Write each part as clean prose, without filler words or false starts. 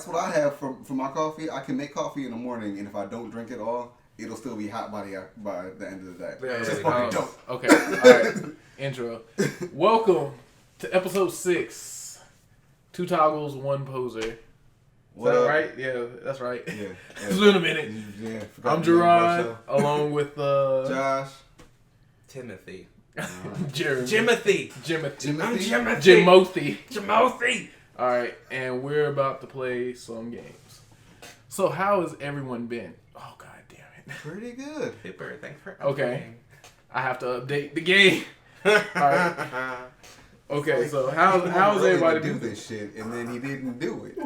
what I have for my coffee. I can make coffee in the morning, and if I don't drink it all, it'll still be hot by the end of the day. Yeah, Just fucking dope. Okay, alright. Intro. Welcome to episode 6. 2 toggles, 1 poser. Is that right? Yeah, that's right. Yeah. It's been a minute. Yeah. I'm Gerard, along with Josh. Timothy. Jeremy. Jimothy. Jimothy. Jimothy. Jimothy. Alright, and we're about to play some games. So how has everyone been? Oh, god damn it. Pretty good. Super. Thanks for Okay. I have to update the game. Alright. Okay, so how's everybody do doing? this shit, and then he didn't do it.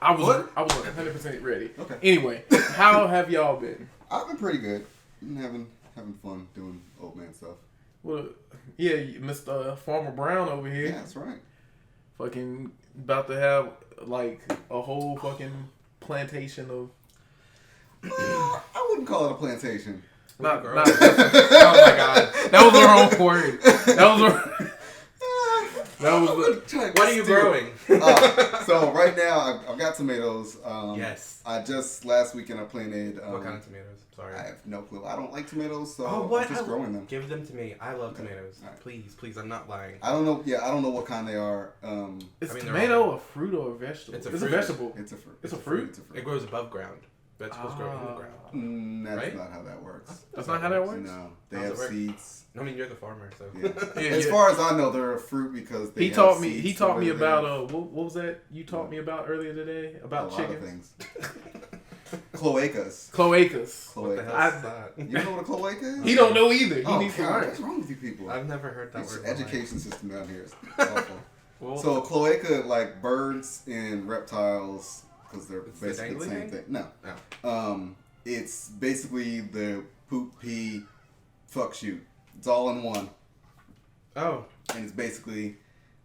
I was 100% ready. Okay. Anyway, how have y'all been? I've been pretty good. Been having fun doing old man stuff. Well, yeah, Mr. Farmer Brown over here. Yeah, that's right. Fucking about to have like a whole fucking plantation of. Well, I wouldn't call it a plantation. Not oh my god, that was the wrong word. What are you growing? So right now I've got tomatoes. Yes. I just last weekend I planted. What kind of tomatoes? Sorry. I have no clue. I don't like tomatoes, so what? I'm just growing them. Give them to me. I love tomatoes. Right. Please. I'm not lying. I don't know. Yeah, I don't know what kind they are. Is I mean, tomato a fruit or a vegetable? It's a a fruit. vegetable. It's a fruit. It's a fruit? It's a fruit. It grows above ground. Vegetables grow in the ground. That's Right? not how that works. That's not how that works. No, they How's have it work? seeds. I mean, you're the farmer, so. Yeah. Yeah, As yeah. far as I know, they're a fruit because they He have taught me. seeds He to taught me live about what was that you taught me about earlier today in. about a lot chickens? of things. Cloacas. Cloacas. What the Cloacas. hell is that? You know what a cloaca is? He don't know either. He Oh, needs to God, learn. what's wrong with you people? I've never heard that This word. in my life. education system down here is awful. Well, So cloaca, like birds and reptiles, because they're It's the basically the dangly same thing? thing. No. It's basically the poop, pee, fuck, shoot. It's all in one. Oh. And it's basically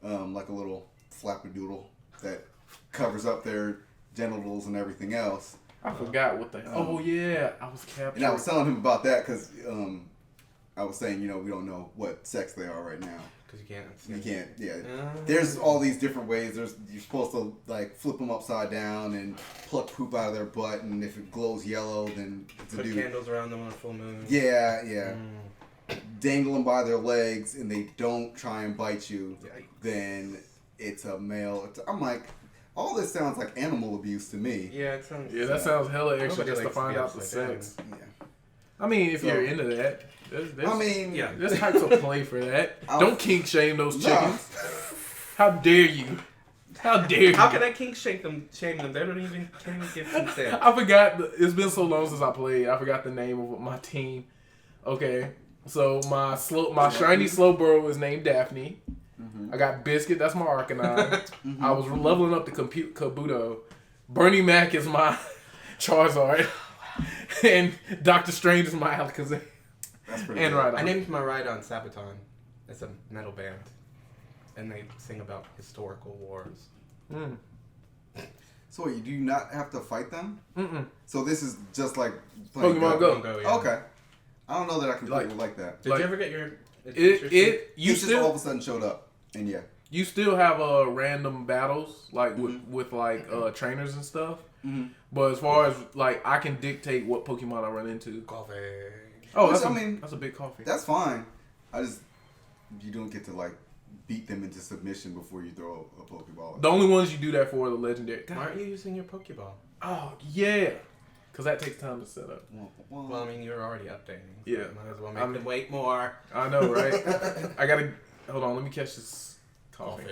like a little flapperdoodle that covers up their genitals and everything else. I forgot what the. Oh yeah, I was captured. And I was telling him about that because I was saying, we don't know what sex they are right now. Because you can't. You can't, yeah. There's all these different ways. You're supposed to like flip them upside down and pluck poop out of their butt, and if it glows yellow, then it's a Put dude. candles around them on a full moon. Yeah. Dangle them by their legs, and they don't try and bite you. Yikes. Then it's a male. I'm like, all this sounds like animal abuse to me. Yeah, it sounds. Yeah, that sounds hella extra Nobody just to likes to find be out the upside down. sex. Yeah. I mean, if So- you're into that, there's, Yeah. there's types of play for that. I'll- Don't kink shame those Nah. chickens. How dare you? How dare you? How can I kink shame them? They can't even give consent. I forgot. It's been so long since I played. I forgot the name of my team. Okay, so my shiny Slowbro is named Daphne. Mm-hmm. I got Biscuit. That's my Arcanine. I was leveling up the Kabuto. Bernie Mac is my Charizard, and Doctor Strange is my Alakazam. That's pretty And good. Rhydon. I named my Rhydon Sabaton. It's a metal band. And they sing about historical wars. Mm. So wait, you do not have to fight them? Mm-mm. So this is just like playing Pokemon Go. Yeah. Okay. I don't know that I completely like that. Did Like- you ever get your... You Just all of still a sudden showed up, and yeah. you still have random battles like with like trainers and stuff. Mm-hmm. But as far as like I can dictate what Pokemon I run into. Coffee. Oh, Which, that's that's a big coffee. That's fine. You don't get to like beat them into submission before you throw a Pokeball. The only ones you do that for are the legendary. Why aren't you using your Pokeball? Oh yeah, because that takes time to set up. Well, I mean, you're already updating. So Yeah. might as well make them wait more. I know, right? I gotta hold on. Let me catch this coffee.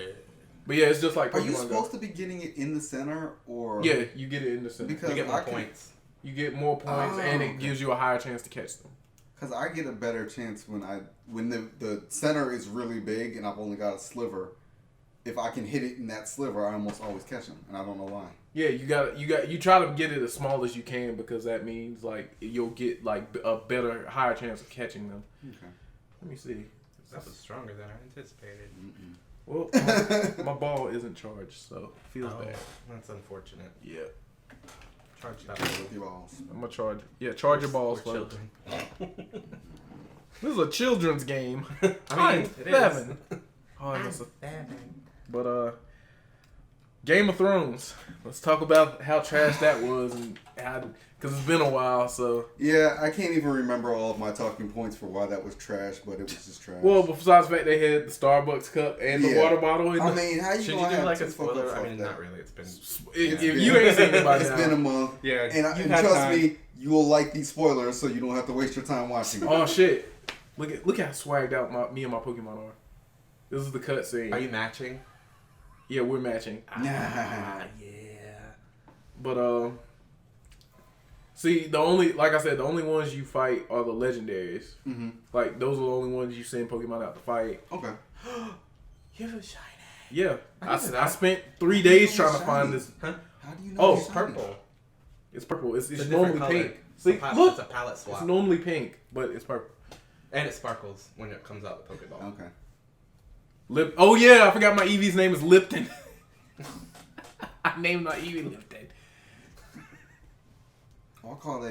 But yeah, it's just like are Pokemon you Go. supposed to be getting it in the center or? Yeah, you get it in the center. Because You get more I can- points. You get more points, and it okay. gives you a higher chance to catch them. Because I get a better chance when the center is really big and I've only got a sliver. If I can hit it in that sliver, I almost always catch them, and I don't know why. Yeah, you try to get it as small as you can because that means like you'll get like a better, higher chance of catching them. Okay. Let me see. That was stronger than I anticipated. Well, my ball isn't charged, so it feels bad. That's unfortunate. Yeah, Charge that With your balls. I'm gonna charge. Yeah, charge your balls, for folks. children. This is a children's game. I mean, I'm it is. 7. Oh, that's a, Seven. but Game of Thrones. Let's talk about how trash that was, and because it's been a while. So Yeah, I can't even remember all of my talking points for why that was trash, but it was just trash. well, besides the fact they had the Starbucks cup and the Yeah. water bottle. In I the, mean, how you Should gonna you do have like two a spoiler? fuck-ups I mean, like that? not really. It's been. if you ain't seen it by It's now, been a month. Yeah, And you've and had trust time. me, you will like these spoilers, so you don't have to waste your time watching it. oh shit! Look how swagged out me and my Pokemon are. This is the cutscene. Are you matching? Yeah, we're matching. Yeah. But see, like I said, the only ones you fight are the legendaries. Mm-hmm. Like those are the only ones you send Pokemon out to fight. Okay. You have a shiny. Yeah, I didn't know I that. spent 3 days You trying know to find shiny. this. Huh? How do you know? Oh, it's shiny? Purple. It's purple. It's It's a normally different color. pink. See, It's a look, palette swap. it's normally pink, but it's purple. And it sparkles when it comes out the Pokeball. Okay. Oh yeah, I forgot my Eevee's name is Lipton. I named my Eevee Lipton. I'll call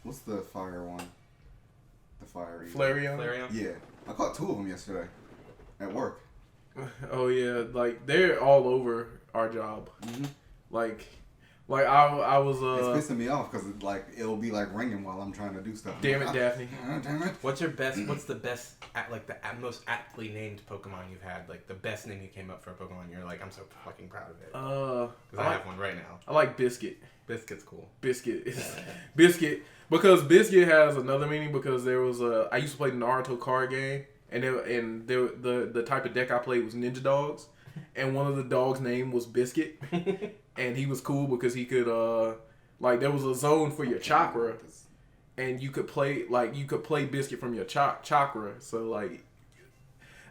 what's the fire one? The fire. Flareon. Flareon? Yeah, I caught 2 of them yesterday at work. Oh yeah, like they're all over our job. Mm-hmm. Like I was It's pissing me off because it'll be like ringing while I'm trying to do stuff. damn it, Daphne. Damn it. What's the best, most aptly named Pokemon you've had? Like the best name you came up for a Pokemon. You're like, I'm so fucking proud of it. Because I have one right now. I like Biscuit. Biscuit's cool. Biscuit is Biscuit because Biscuit has another meaning because there was I used to play the Naruto card game the type of deck I played was Ninja Dogs, and one of the dogs' name was Biscuit, and he was cool because he could there was a zone for your chakra, and you could play Biscuit from your chakra. So like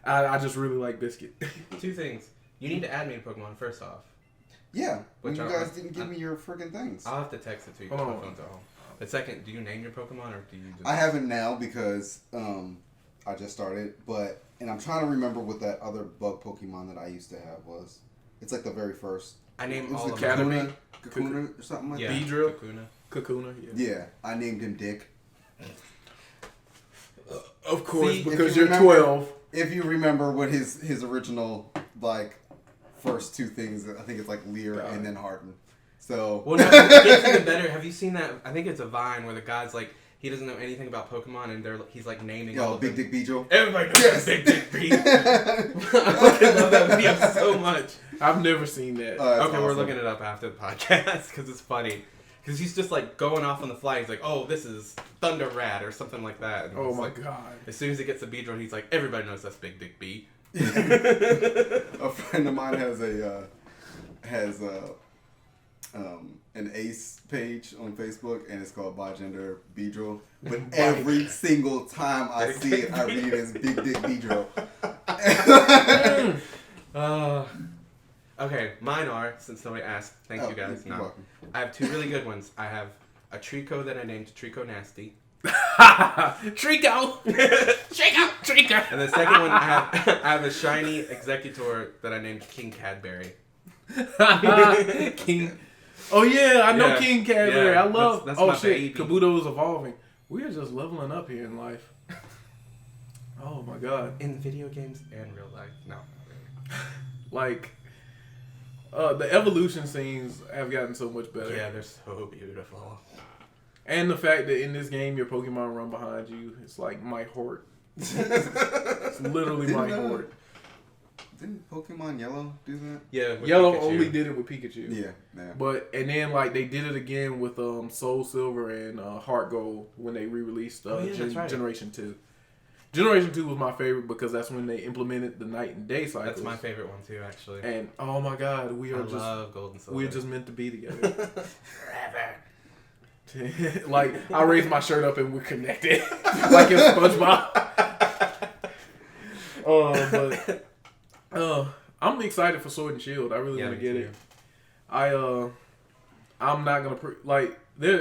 I just really like Biscuit. 2 things. You need to add me to Pokemon first off. Yeah, when Which you I- guys didn't give me your friggin' things. I'll have to text it to you. Hold My on. phone's at home. But second, do you name your Pokemon or do you just... I haven't now because I just started, and I'm trying to remember what that other bug Pokemon that I used to have was. It's like the very first. I It named was all the of Academy. them. Kakuna or something like Yeah, that. Beedrill? Kakuna. Kakuna, yeah. Yeah, I named him Dick. Of course, See, because if you you're remember- 12. If you remember what his original first 2 things, I think it's like Leer God. and then Harden. So Well, no, it gets even better. Have you seen that? I think it's a Vine where the guy's like, he doesn't know anything about Pokemon and he's like naming all yo, of Big them. Dick Beedrill. Everybody knows Big Dick Pete. I fucking love that video so much. I've never seen that. That's Okay, we're awesome. looking it up after the podcast because it's funny. Because he's just like going off on the fly. He's like, oh, this is Thunder Rat or something like that. And Oh it's my like, god. as soon as he gets to Beedrill, he's like, everybody knows that's Big Dick B. A friend of mine has an Ace page on Facebook, and it's called Bigender Beedrill. But every single time I see it, I read it as Big Dick Beedrill. Okay, mine are, since nobody asked, thank you guys. You're No. welcome. I have 2 really good ones. I have a Trico that I named Trico Nasty. Trico! Trico! And the second one, I have a shiny Executor that I named King Cadbury. King. Oh yeah, I know Yeah. King Cadbury. Yeah, I love. that's oh my shit, baby. Kabuto is evolving. We are just leveling up here in life. Oh my god. In video games and real life. No, not really. Like, the evolution scenes have gotten so much better. Yeah, they're so beautiful. And the fact that in this game your Pokemon run behind you, it's like my Hort. It's literally my Didn't, Hort. Didn't Pokemon Yellow do that? Yeah, with Yellow Pikachu. only did it with Pikachu. Yeah, yeah. But and then like they did it again with Soul Silver and Heart Gold when they re-released Oh, yeah, that's right. Generation 2. Generation 2 was my favorite because that's when they implemented the night and day cycles. That's my favorite one too, actually. And oh my god, we I are just love Gold and Silver. we're just meant to be together. Like I raised my shirt up and we're connected, like in SpongeBob. But I'm excited for Sword and Shield. I really want to get it. I'm not gonna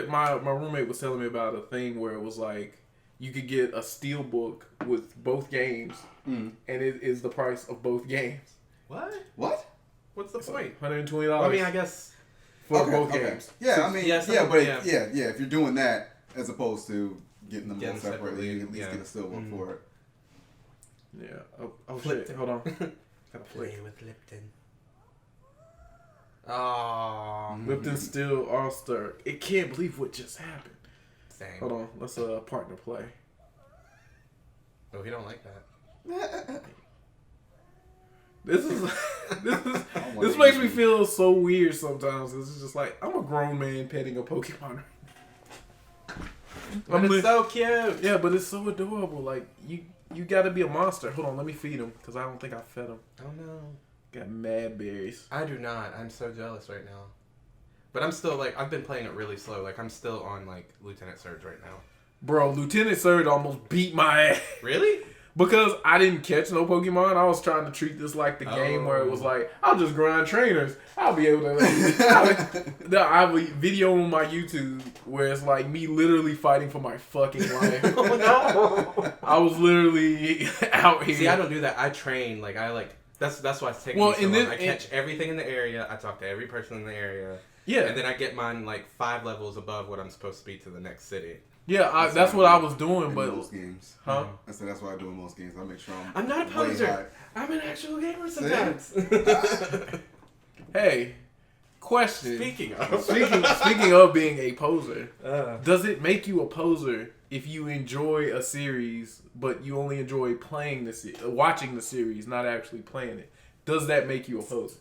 my roommate was telling me about a thing where it was like you could get a steel book with both games, and it is the price of both games. What? What? What's the point? $120. Well, I mean, I guess. for both games. Yeah, I mean, Yeah, yeah, if you're doing that as opposed to getting them all Getting separately, separately, you can at least yeah. get a still one for it. Yeah. Oh Flip shit. Hold on. Gotta Play flip. with Lipton. Oh. Lipton Steel All-Star. It can't believe what just happened. Same. Hold on. Let's partner play. Oh, we don't like that. This makes me feel so weird sometimes. It's just like, I'm a grown man petting a Pokemon. But it's so cute. Yeah, but it's so adorable. Like, you gotta be a monster. Hold on, let me feed him, because I don't think I fed him. Oh, no. Got mad berries. I do not. I'm so jealous right now. But I'm still, like, I've been playing it really slow. Like, I'm still on, like, Lieutenant Surge right now. Bro, Lieutenant Surge almost beat my ass. Really? Because I didn't catch no Pokemon. I was trying to treat this like the game where it was like, I'll just grind trainers. I'll be able to... I have a video on my YouTube where it's like me literally fighting for my fucking life. Oh, no. I was literally out here. See, I don't do that. I train. Like, that's why it's taking me so long. I catch everything in the area. I talk to every person in the area. Yeah. And then I get mine, like, 5 levels above what I'm supposed to be to the next city. Yeah, that's what I was doing, but most games, huh? I said that's what I do in most games. I make sure I'm not a poser. I'm an actual gamer sometimes. Hey, question. Speaking of being a poser, does it make you a poser if you enjoy a series but you only enjoy playing watching the series, not actually playing it? Does that make you a poser?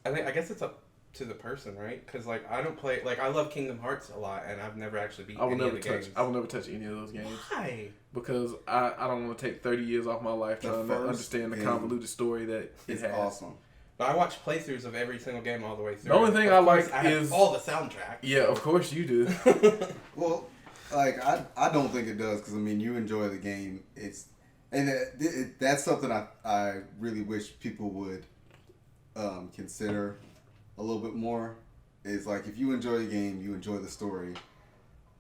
I guess it's up to the person, right? Because, like, I don't play... Like, I love Kingdom Hearts a lot, and I've never actually beat any of the games. I will never touch any of those games. Why? Because I don't want to take 30 years off my life trying to understand the convoluted story that it has. Awesome. But I watch playthroughs of every single game all the way through. The only thing I like is... all the soundtracks. Yeah, of course you do. Well, like, I don't think it does, because, I mean, you enjoy the game. That's something I really wish people would consider a little bit more. Is like, if you enjoy the game, you enjoy the story,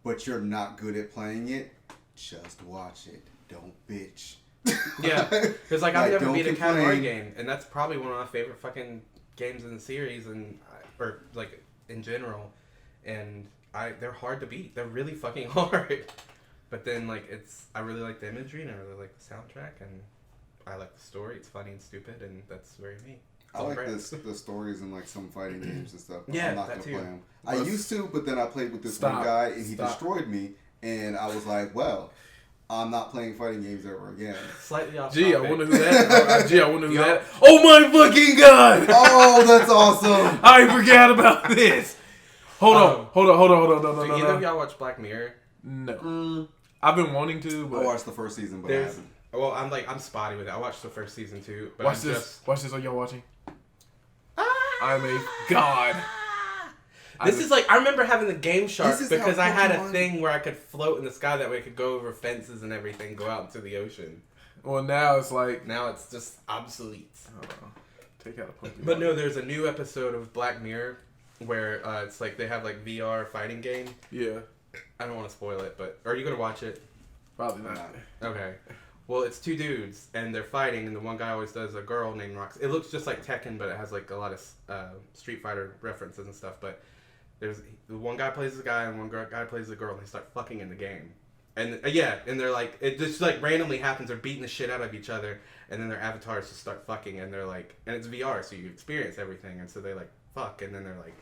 but you're not good at playing it, just watch it. Don't bitch. Yeah, because like I've never beat a complain. category game, and that's probably one of my favorite fucking games in the series, or like in general. And they're hard to beat. They're really fucking hard. But then like I really like the imagery, and I really like the soundtrack, and I like the story. It's funny and stupid, and that's very me. I like the stories and like some fighting games and stuff. Yeah, I'm not that gonna too. play them. I used to, but then I played with this one guy and he destroyed me, and I was like, well, I'm not playing fighting games ever again. Slightly off Gee, topic. I wonder who that. Oh my fucking god! Oh, that's awesome! I forgot about this. Hold on. Do either of No. y'all watch Black Mirror? No. I've been wanting to, but I watched the first season, but I haven't. Well, I'm spotty with it. I watched the first season too. But watch this. Are y'all watching? I'm a god. This is like, I remember having the Game Shark This is because how I had a Pokemon- thing where I could float in the sky that way I could go over fences and everything, go out into the ocean. Well, now it's like Now it's just obsolete. take out a Pokemon. But no, there's a new episode of Black Mirror where it's like they have like VR fighting game. Yeah, I don't want to spoil it, but are you gonna watch it? probably not. Okay. Well, it's 2 dudes and they're fighting, and the one guy always does a girl named Rox. It looks just like Tekken, but it has like a lot of Street Fighter references and stuff. But there's the one guy plays the guy and one guy plays the girl, and they start fucking in the game. And and they're like, it just like randomly happens. They're beating the shit out of each other, and then their avatars just start fucking, and they're like, and it's VR, so you experience everything, and so they like fuck, and then they're like,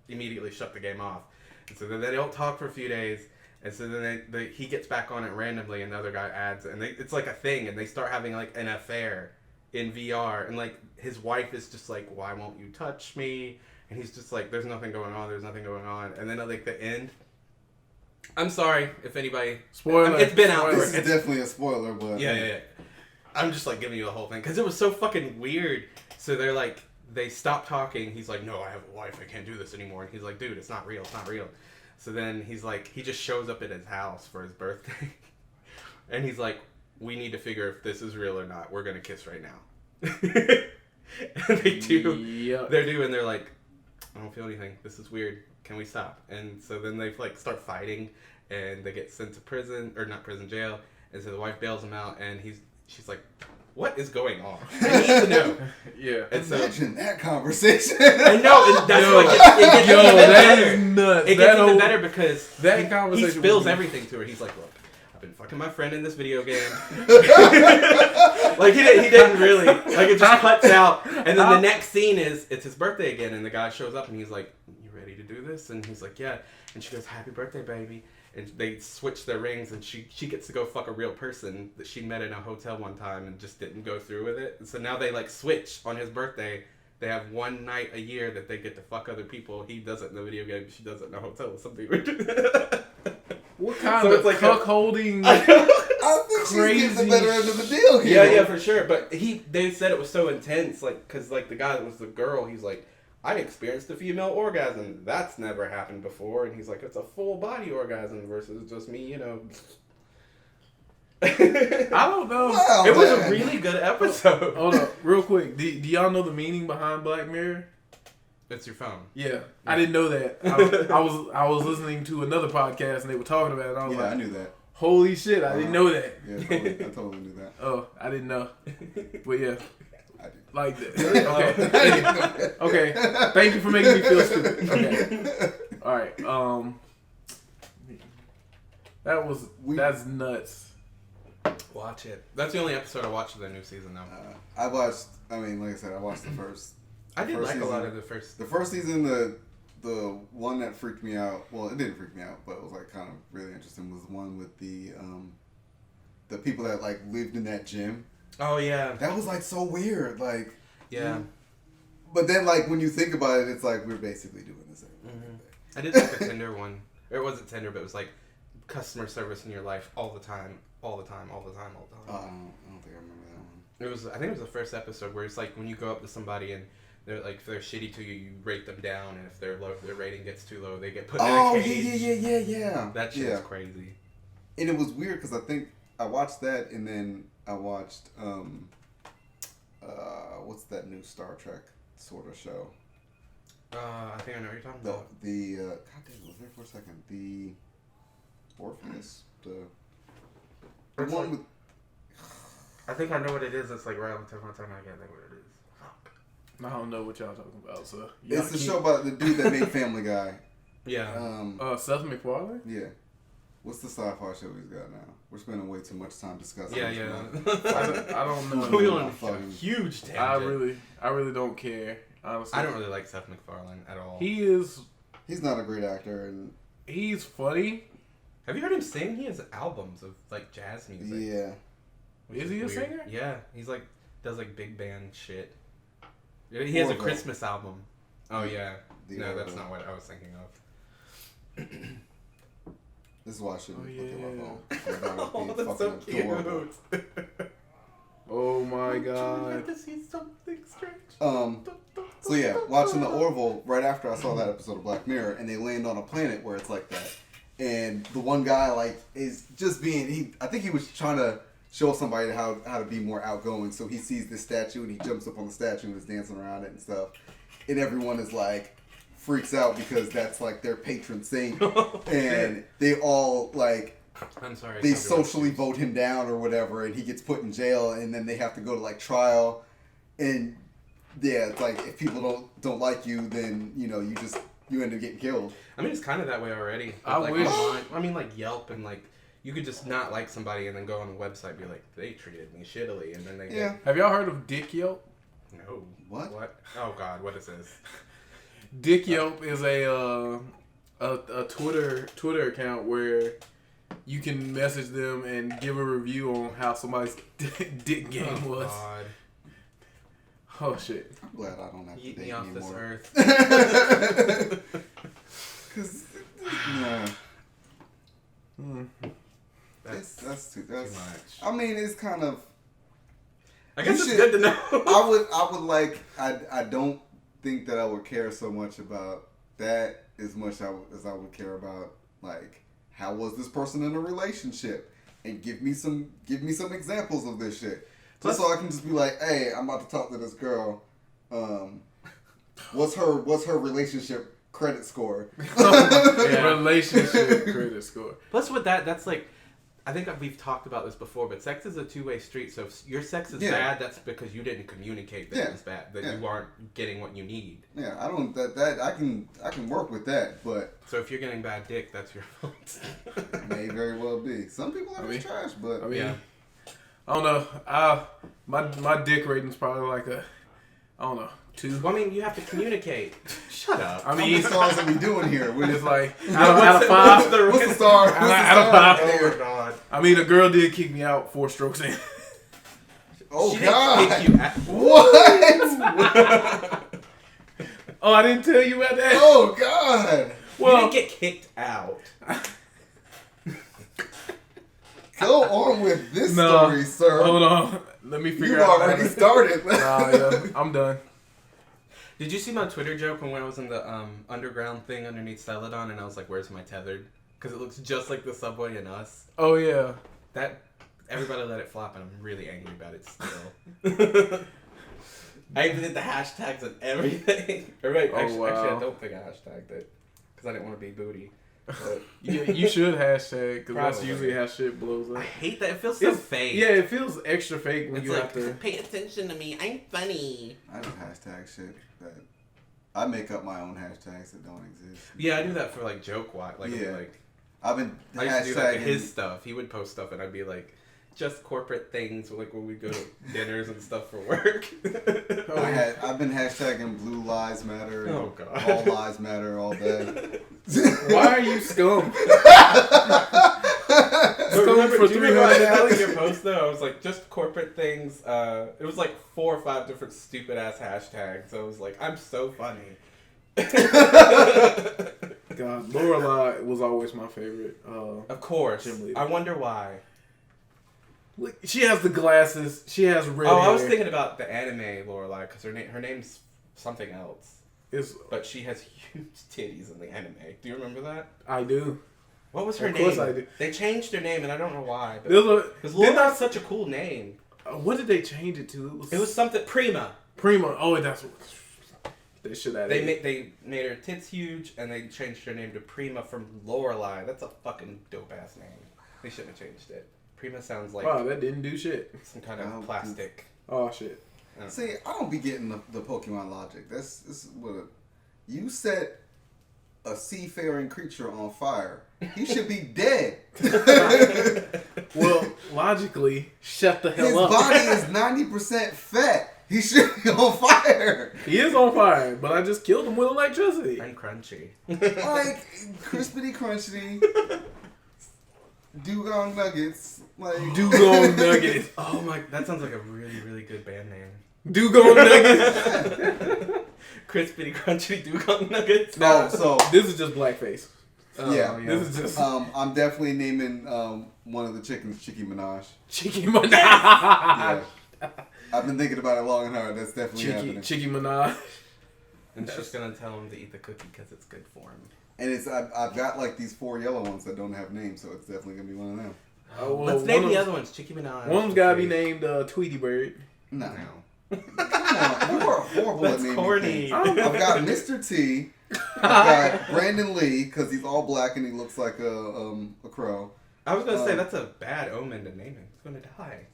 immediately shut the game off, and so then they don't talk for a few days. And so then he gets back on it randomly, and the other guy adds, and it's like a thing, and they start having like an affair in VR, and like his wife is just like, why won't you touch me? And he's just like, there's nothing going on, and then at like the end, I'm sorry if anybody Spoiler. it's been out. This is It's, definitely a spoiler, but yeah. I'm just like giving you the whole thing because it was so fucking weird. So they're like, they stop talking. He's like, no, I have a wife. I can't do this anymore. And he's like, dude, it's not real. It's not real. So then he's like, he just shows up at his house for his birthday. And he's like, we need to figure if this is real or not. We're going to kiss right now. And they do. Yep. They're like, I don't feel anything. This is weird. Can we stop? And so then they like start fighting, and they get sent to prison, or not prison, jail. And so the wife bails him out, and she's like, what is going on? I need to know. Yeah. And so, imagine that conversation. I know, and that's like, it gets even that better. is nuts. It gets even better because that he conversation spills would be- everything to her. He's like, look, I've been fucking my friend in this video game. Like he didn't really. Like it just cuts out, and then the next scene is it's his birthday again, and the guy shows up and he's like, "You ready to do this?" And he's like, "Yeah." And she goes, "Happy birthday, baby." And they switch their rings, and she gets to go fuck a real person that she met in a hotel one time and just didn't go through with it. And so now they like switch on his birthday. They have one night a year that they get to fuck other people. He does it in the video game. She does it in a hotel or something. What kind So of it's like cuckolding? I think Crazy she's getting the better end of the deal here. Yeah, for sure. But they said it was so intense, like, because like the guy that was the girl, he's like, I experienced a female orgasm. That's never happened before. And he's like, it's a full body orgasm versus just me, you know. I don't know. Wow, It was a man. really good episode. Hold up, real quick. Do y'all know the meaning behind Black Mirror? It's your phone. Yeah, I didn't know that. I was listening to another podcast and they were talking about it. And I was Yeah, like, I knew that. holy shit, I didn't know that. Yeah, I totally knew that. Oh, I didn't know. But yeah, I did. like that. Okay. Okay. Thank you for making me feel stupid. Okay. All right. That's nuts. Watch it. That's the only episode I watched of the new season, though. I watched. I mean, like I said, I watched the first. I did first like a lot season. of the first. The first season, the one that freaked me out. Well, it didn't freak me out, but it was like kind of really interesting. Was the one with the people that like lived in that gym. Oh yeah. That was like so weird. Like Yeah. But then, like when you think about it, it's like we're basically doing the same. I did like the Tinder one. Or it wasn't Tinder, but it was like customer service in your life all the time, all the time, all the time, all the time. I don't think I remember that one. It was. I think it was the first episode where it's like when you go up to somebody and they're like, if they're shitty to you, you rate them down, and if their rating gets too low, they get put in a cage. Yeah. That shit's crazy. And it was weird because I think I watched that, and then I watched what's that new Star Trek sort of show? I think I know what you're talking about. God damn, it was there for a second. The Orpheus, the It's one like- with. I think I know what it is. It's like right on the tip of my tongue. I can't think what it is. Fuck. I don't know what y'all talking about. So It's the show about the dude that made Family Guy. Yeah. Seth MacFarlane. Yeah. What's the sci-fi show he's got now? We're spending way too much time discussing. Yeah, this yeah. one. I don't know. We on a Fucking- huge tangent. I really don't care. Honestly, I don't really like Seth MacFarlane at all. He's not a great actor, and He's funny. Have you heard him sing? He has albums of like jazz music. yeah. which Is he a weird. singer? Yeah, he's like does like big band shit. He has a Orville. Christmas album. Oh yeah. The No, that's Orville. not what I was thinking of. This is why I shouldn't look at my phone. Oh, That would be that's so fucking cute. adorable. Oh my god. to see something strange. So yeah, watching the Orville right after I saw that episode of Black Mirror, and they land on a planet where it's like that, and the one guy like is just being I think he was trying to show somebody how to be more outgoing, so he sees this statue and he jumps up on the statue and is dancing around it and stuff, and everyone is like freaks out because that's like their patron saint, and they all like I'm sorry. they socially vote him down or whatever, and he gets put in jail, and then they have to go to like trial, and yeah, it's like if people don't like you, then you end up getting killed. I mean, it's kind of that way already. With, I like, wish. online- I mean, like Yelp and like you could just not like somebody and then go on the website and be like, they treated me shittily, and then they Yeah. Have y'all heard of Dick Yelp? get no. What? What? Oh God, what is this? Dick Yelp is a Twitter account where you can message them and give a review on how somebody's dick game Oh, was. God. Oh shit. I'm glad I don't have to Eat date me off this anymore. earth. Cause nah, That's that's too too much. much. I mean, it's kind of. I guess You it's should- good to know. I would like. I don't think that I would care so much about that as much as I would care about like how was this person in a relationship, and give me some examples of this shit. Just so I can just be like, hey, I'm about to talk to this girl. What's her relationship credit score? Relationship credit score. Plus, with that's like, I think we've talked about this before, but sex is a two-way street. So if your sex is Yeah. bad, that's because you didn't communicate that Yeah. it was bad, that you aren't getting what you need. Yeah, I don't that I can work with that, but So if you're getting bad dick, that's your fault. may very well be. Some people are I mean- just trash, but I mean, Yeah. I don't know. My dick rating's probably like a, I don't know, 2. Well, I mean, you have to communicate. Shut up. I how many mean, stars are we doing here? it's like out of 5. What's the star? What's the Out of star? 5. Oh my god. I mean, a girl did kick me out 4 strokes in. Oh She God! didn't kick you out. What? Oh, I didn't tell you about that. Oh God! You Well, didn't get kicked out. Go on with this No. story, sir. hold on. Let me figure You out. already started. Nah, yeah, I'm done. Did you see my Twitter joke when I was in the underground thing underneath Celadon and I was like, where's my tethered? Because it looks just like the subway and us. Oh yeah. That everybody let it flop and I'm really angry about it still. I even did the hashtags and everything. Or wait, Oh, actually, wow. I don't think I hashtagged it. Because I didn't want to be booty. But You should hashtag because that's Probably. usually how shit blows I up. hate that. It feels so fake. Yeah, it feels extra fake when It's you like, have to. pay attention to me. I'm funny. I don't hashtag shit. That I make up my own hashtags that don't exist. Yeah, I do that for like joke wise. Like, Yeah. like I've been I used to do like hashtagging. his stuff. He would post stuff and I'd be like, just corporate things, like when we go to dinners and stuff for work. I've been hashtagging Blue Lives Matter. Oh, God. All Lives Matter all day. Why are you scum? But remember, for do you remember 300 I telling your post though? I was like, just corporate things. It was like 4 or 5 different stupid ass hashtags. So I was like, I'm so funny. God, Lorelai was always my favorite. Of course. Gym leader. I wonder why. Like, she has the glasses. She has red Oh, hair. I was thinking about the anime Lorelai because her name's something else, It's, but she has huge titties in the anime. Do you remember that? I do. What was her Of name? course I do. They changed her name and I don't know why. There's a, Because didn't Lorelai's such a cool name. what did they change it to? It was something Prima. Prima. Oh, that's what. They should have. They made her tits huge and they changed her name to Prima from Lorelai. That's a fucking dope ass name. They shouldn't have changed it. Prima sounds like Wow, that didn't do shit. some kind Oh, of plastic. Oh shit. I don't know. See, I don't be getting the Pokemon logic. This is what you set a seafaring creature on fire. He should be dead. Well, logically, shut the hell His up. body is 90% fat. He should be on fire. He is on fire, but I just killed him with electricity. And crunchy. Like crispity crunchy, dugong nuggets. Like Dugong Nuggets. Oh my, that sounds like a really, really good band name. Dugong Nuggets. Crispity Crunchy Dugong Nuggets. No, so This is just blackface. Oh, yeah. This is just I'm definitely naming one of the chickens Chicky Minaj. Chicky Minaj. Yeah. I've been thinking about it long and hard. That's definitely happening. Chicky Minaj. And she's gonna tell him to eat the cookie because it's good for him. And it's I've got like these 4 yellow ones that don't have names, so it's definitely gonna be one of them. Oh, well, Let's name one the of- other ones. Chicky Minaj. One of them's gotta be named Tweety Bird. No. No. Come on, you are horrible That's at naming corny. things. I've got Mr. T. I've got Brandon Lee because he's all black and he looks like a crow. I was gonna say that's a bad omen to name him. He's gonna die.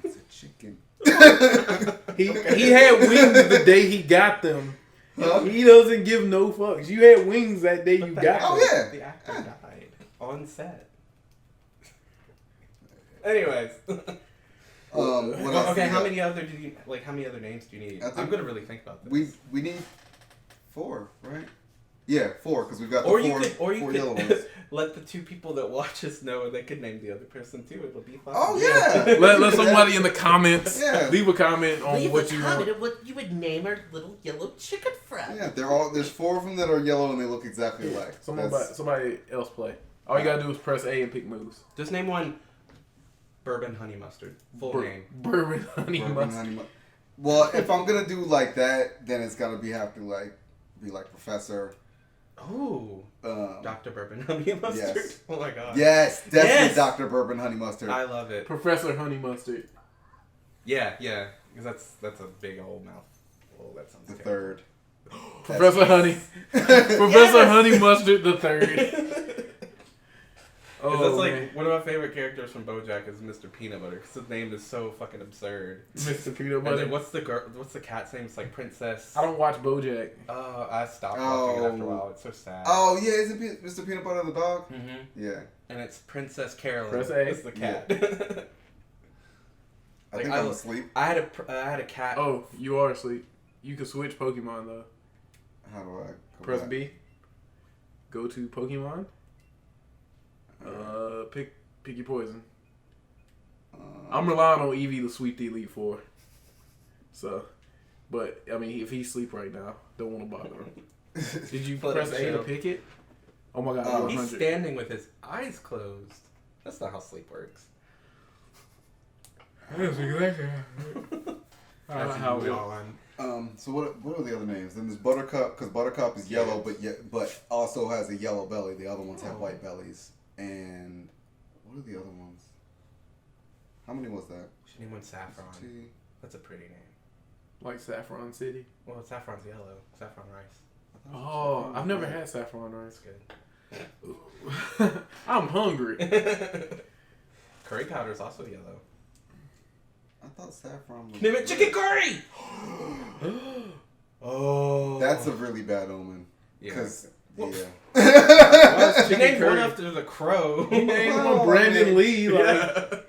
It's a chicken. He had wings the day he got them. Huh? He doesn't give no fucks. You had wings that day you But got Oh, them. yeah. The actor died on set. Anyways. What else Okay, we how got? many other names do you need? I think I'm gonna really think about this. We need 4, right? Yeah, 4 because we've got the or 4 you yellow could ones. let the 2 people that watch us know, and they could name the other person too. It'll be fun. Oh yeah. Let somebody in the comments Yeah. leave a comment on Leave what a you comment want. of what you would name our little yellow chicken friend. Yeah, there's 4 of them that are yellow and they look exactly alike. Somebody else play. All you gotta do is press A and pick moves. Just name one. Bourbon honey mustard. Full name. Bourbon honey Bourbon mustard. honey well, if I'm gonna do like that, then it's gotta be like Professor. Oh. Um, Dr. Bourbon honey mustard. yes. Oh my god. yes, definitely Yes! Dr. Bourbon Honey Mustard. I love it. Professor Honey Mustard. Yeah, because that's a big old mouth. Oh, that sounds the terrible. 3rd. Professor Honey. Professor Honey Mustard the 3rd. 'Cause that's like man. one of my favorite characters from BoJack is Mr. Peanut Butter because his name is so fucking absurd. Mr. Peanut And Butter. then what's the cat's name? It's like Princess. I don't watch BoJack. I stopped watching it after a while. It's so sad. Oh yeah, isn't Mr. Peanut Butter the dog? Mm-hmm. Yeah. And it's Princess Carolyn. Press A. It's the cat. I Like, think I'm asleep. I had a cat. Oh, you are asleep. You can switch Pokemon though. How do I go Press back? B. Go to Pokemon. Pick your poison. I'm relying on Eevee to sweep the Elite Four. So, but I mean, if he's asleep right now, don't want to bother him. Did you Let press him A to chill. pick it? Oh my God, Oh. you're He's 100. standing with his eyes closed. That's not how sleep works. That's exactly That's how how we on. So what are the other names? Then there's Buttercup, because Buttercup is yellow, but also has a yellow belly. The other ones have white bellies. And what are the other ones? How many was that? She named one Saffron. Two. That's a pretty name. like Saffron City. Well, Saffron's yellow. Saffron rice. Oh, I've never had saffron rice. That's good. I'm hungry. Curry powder is also yellow. I thought saffron was... Name it chicken curry! Oh. That's a really bad omen. Yeah. Because, Well, yeah. She named one curry. after the crow. He named Well, one Brandon I mean, Lee. Like, Yeah.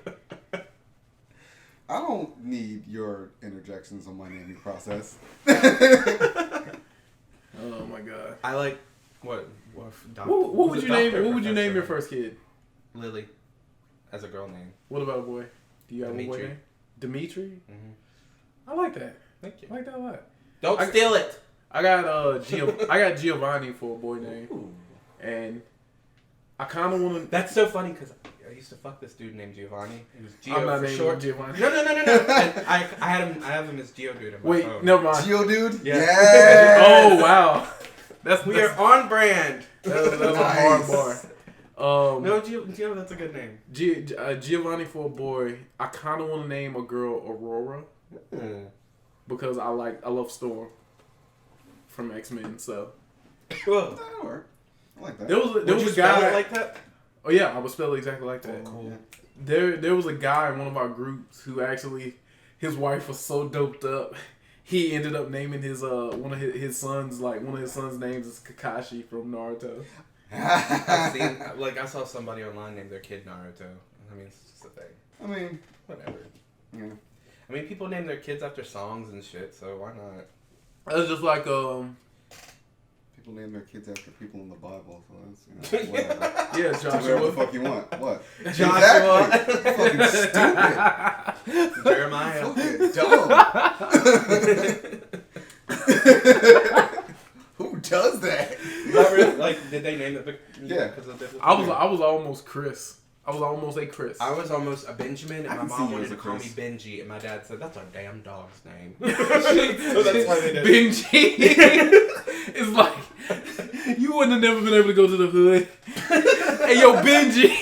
I don't need your interjections on my naming process. oh my God. I like what What would you name? What would you name your first kid? Lily, as a girl name. What about a boy? Do you have a boy Dimitri. name? Dimitri. Mm-hmm. I like that. Thank you. I like that a lot. Don't I- steal it. I got I got Giovanni for a boy name, Ooh. and I kind of want to. That's so funny because I used to fuck this dude named Giovanni. He was Gio I'm not for naming short. him Giovanni. No. And I have him as Geo dude. On my Wait, phone. never mind. Geodude? Yeah. Yes! Oh wow, We are on brand. that's a Nice. hard bar. No, Gio, that's a good name. Giovanni for a boy. I kind of want to name a girl Aurora because I love Storm from X-Men. So Whoa. That'll work. I like that. there was Would you a spell guy it like that? Oh yeah, I would spell it exactly like that. Cool. There was a guy in one of our groups who actually, his wife was so doped up, he ended up naming his one of his sons, like one of his sons' names is Kakashi from Naruto. I've seen, like, I saw somebody online name their kid Naruto. I mean, it's just a thing. I mean, Whatever. yeah. I mean, people name their kids after songs and shit, so why not? That's just like People name their kids after people in the Bible, so that's, whatever. yeah, Do whatever the Joshua. fuck you want. What? Joshua. Exactly. Fucking stupid. Jeremiah. Fucking dumb. Who does that? Not really, like, did they name it? Yeah. Because of this? I was almost Chris. I was almost a Chris. I was almost a Benjamin, I and my can see mom you wanted as to a call me Chris. Benji, and my dad said, that's our damn dog's name. So that's why they did it. Benji. It's like, you wouldn't have never been able to go to the hood. Hey, yo, Benji.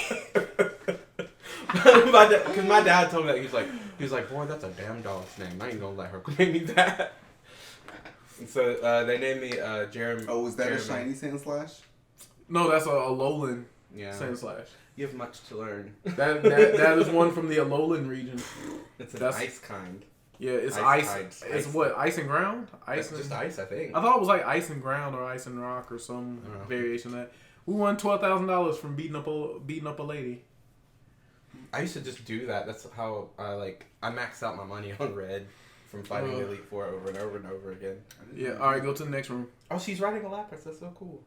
Because my dad told me that. He was like, boy, that's a damn dog's name. I ain't gonna let her name me that. And so they named me Jeremy. Oh, is that Jeremy. a shiny sand slash? No, that's a Alolan Yeah. sand slash. You have much to learn. That is one from the Alolan region. It's an That's- ice kind. Yeah, it's Ice ice. tides. It's Ice. what, ice and ground? It's Ice and, just ice, I think. I thought it was like ice and ground or ice and rock or some I don't know. variation of that. We won $12,000 from beating up a lady. I used to just do that. That's how I maxed out my money on red from fighting the Elite Four over and over and over again. Yeah. All right, go to the next room. Oh, she's riding a Lapras. That's so cool.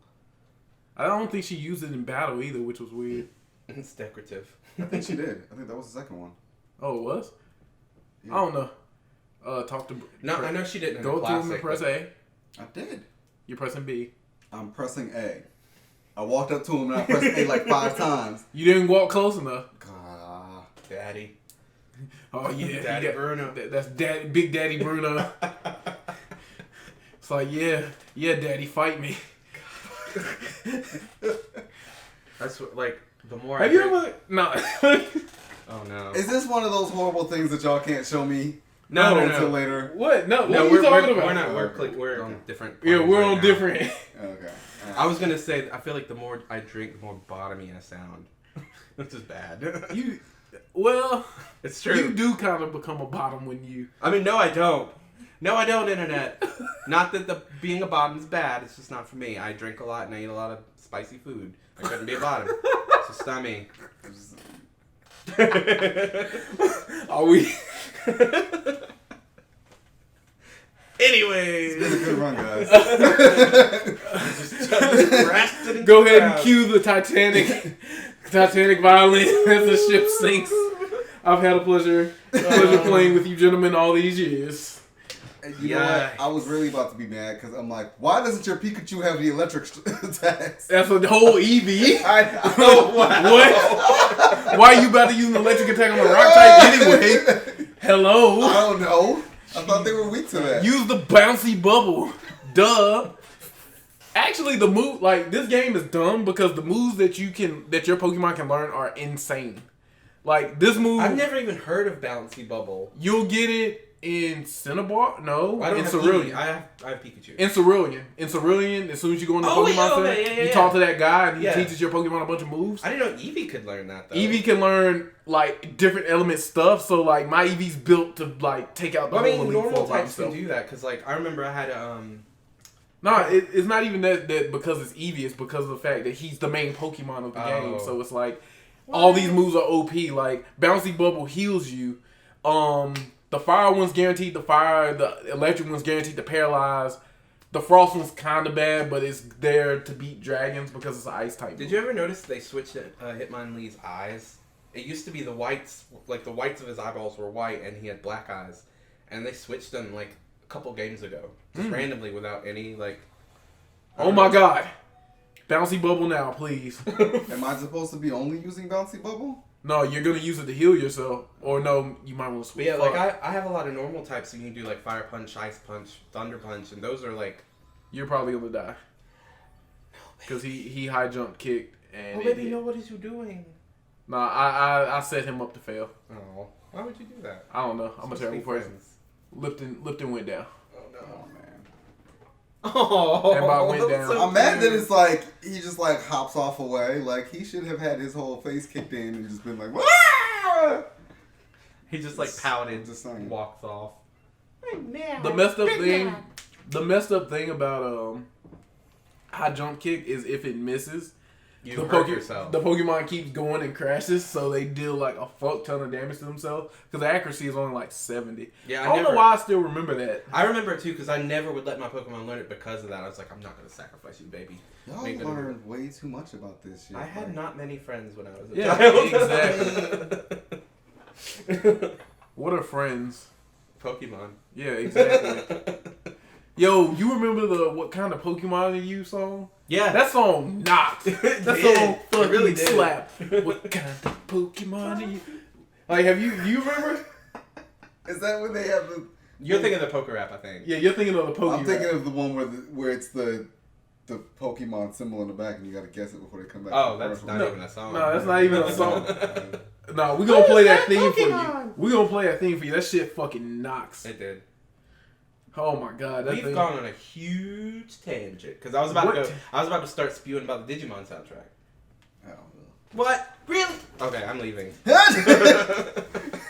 I don't think she used it in battle either, which was weird. It's decorative. I think she did. I think that was the second one. Oh, it was? Yeah. I don't know. Talk to. No, I know she didn't. In Go the to him classic, and press but- A. I did. You're pressing B. I'm pressing A. I walked up to him and I pressed A like 5 times. You didn't walk close enough. God. Daddy. Oh yeah, Daddy you got- Bruno. That's Daddy, Big Daddy Bruno. It's like yeah, Daddy, fight me. That's what, like, the more Have I you drink- ever? No. Oh, no. Is this one of those horrible things that y'all can't show me? No, until later. What? No. What No, are you we're talking we're about? not. Okay. We're on different. Yeah, planes we're right on now. different. Okay. I was gonna say, I feel like the more I drink, the more bottomy I sound. Which is bad. Well, It's true. you do kind of become a bottom when you. I mean, no, I don't. No, I don't, Internet. Not that being a bottom is bad. It's just not for me. I drink a lot and I eat a lot of spicy food. I couldn't be a bottom. It's just not me. Are we? Anyways. It's been a good run, guys. Just rested in Go the ahead and crowd. cue the Titanic violin as the ship sinks. I've had a pleasure playing with you gentlemen all these years. And you know what? I was really about to be mad because I'm like, why doesn't your Pikachu have the electric attacks? That's a whole Eevee. I know. What? Why are you about to use an electric attack on a rock type anyway? Hello? I don't know. I thought they were weak to that. Use the bouncy bubble. Duh. Actually, the move, like, this game is dumb because the moves that your Pokemon can learn are insane. Like, this move, I've never even heard of Bouncy Bubble. you'll get it in Cinnabar? No, I don't in have Cerulean. Eevee. I have Pikachu. In Cerulean, as soon as you go into Oh, Pokemon wait, Center, okay, yeah, you yeah. talk to that guy and he Yeah. teaches your Pokemon a bunch of moves. I didn't know Eevee could learn that, though. Eevee can learn, like, different element stuff, so, like, my Eevee's built to, like, take out the Well, I whole mean, Elite normal Four by types can himself. do that, because, like, I remember I had Nah, it's not even that because it's Eevee, it's because of the fact that he's the main Pokemon of the game, so it's like, all these moves are OP, like, Bouncy Bubble heals you, the fire one's guaranteed to fire, the electric one's guaranteed to paralyze, the frost one's kinda bad, but it's there to beat dragons because it's an ice type. Did you ever notice they switched Hitmonlee's eyes? It used to be the whites of his eyeballs were white and he had black eyes. And they switched them, like, a couple games ago. Just randomly without any, like... Oh my god. Bouncy Bubble now, please. Am I supposed to be only using Bouncy Bubble? No, you're gonna use it to heal yourself. Or no, you might want to But switch. yeah, like, I have a lot of normal types, so you can do, like, Fire Punch, Ice Punch, Thunder Punch, and those are, like... You're probably gonna die. Because he high jump kicked and Oh, it baby, hit. no, what is you doing? Nah, I set him up to fail. Oh, why would you do that? I don't know. I'm a Supposed to terrible be person. friends. Lipton went down. Oh, no. Oh man. Oh, Everybody went that was down. so I'm mad that cute. it's like he just like hops off away. Like he should have had his whole face kicked in and just been like, "Wah!" He just, like, pouted, Just saying. and walked off. The messed up thing about high jump kick is if it misses, You the hurt yourself. The Pokemon keeps going and crashes, so they deal like a fuck ton of damage to themselves. Because the accuracy is only like 70. Yeah, I don't know why I still remember that. I remember it too because I never would let my Pokemon learn it because of that. I was like, I'm not going to sacrifice you, baby. Y'all Make it learned way too much about this shit. I had Like, not many friends when I was a Yeah, child. exactly. What are friends? Pokemon. Yeah, exactly. Yo, you remember what kind of Pokemon you song? Yeah. That song knocked. That did. song It fucking really did. slapped. What kind of Pokemon are you? Like, have you remember? is that when they have the? You're thinking of the poker app, I think. Yeah, you're thinking of the Pokemon. I'm thinking of the one where it's the Pokemon symbol in the back and you gotta guess it before they come back. Oh, to the that's first not one. even a song. No, that's not even a song. No, we gonna play that theme for you. Pokemon? We gonna play that theme for you. That shit fucking knocks. It did. Oh my god, that We've thing. gone on a huge tangent because I was about What? I was about to start spewing about the Digimon soundtrack. Oh, What? Really? Okay, I'm leaving.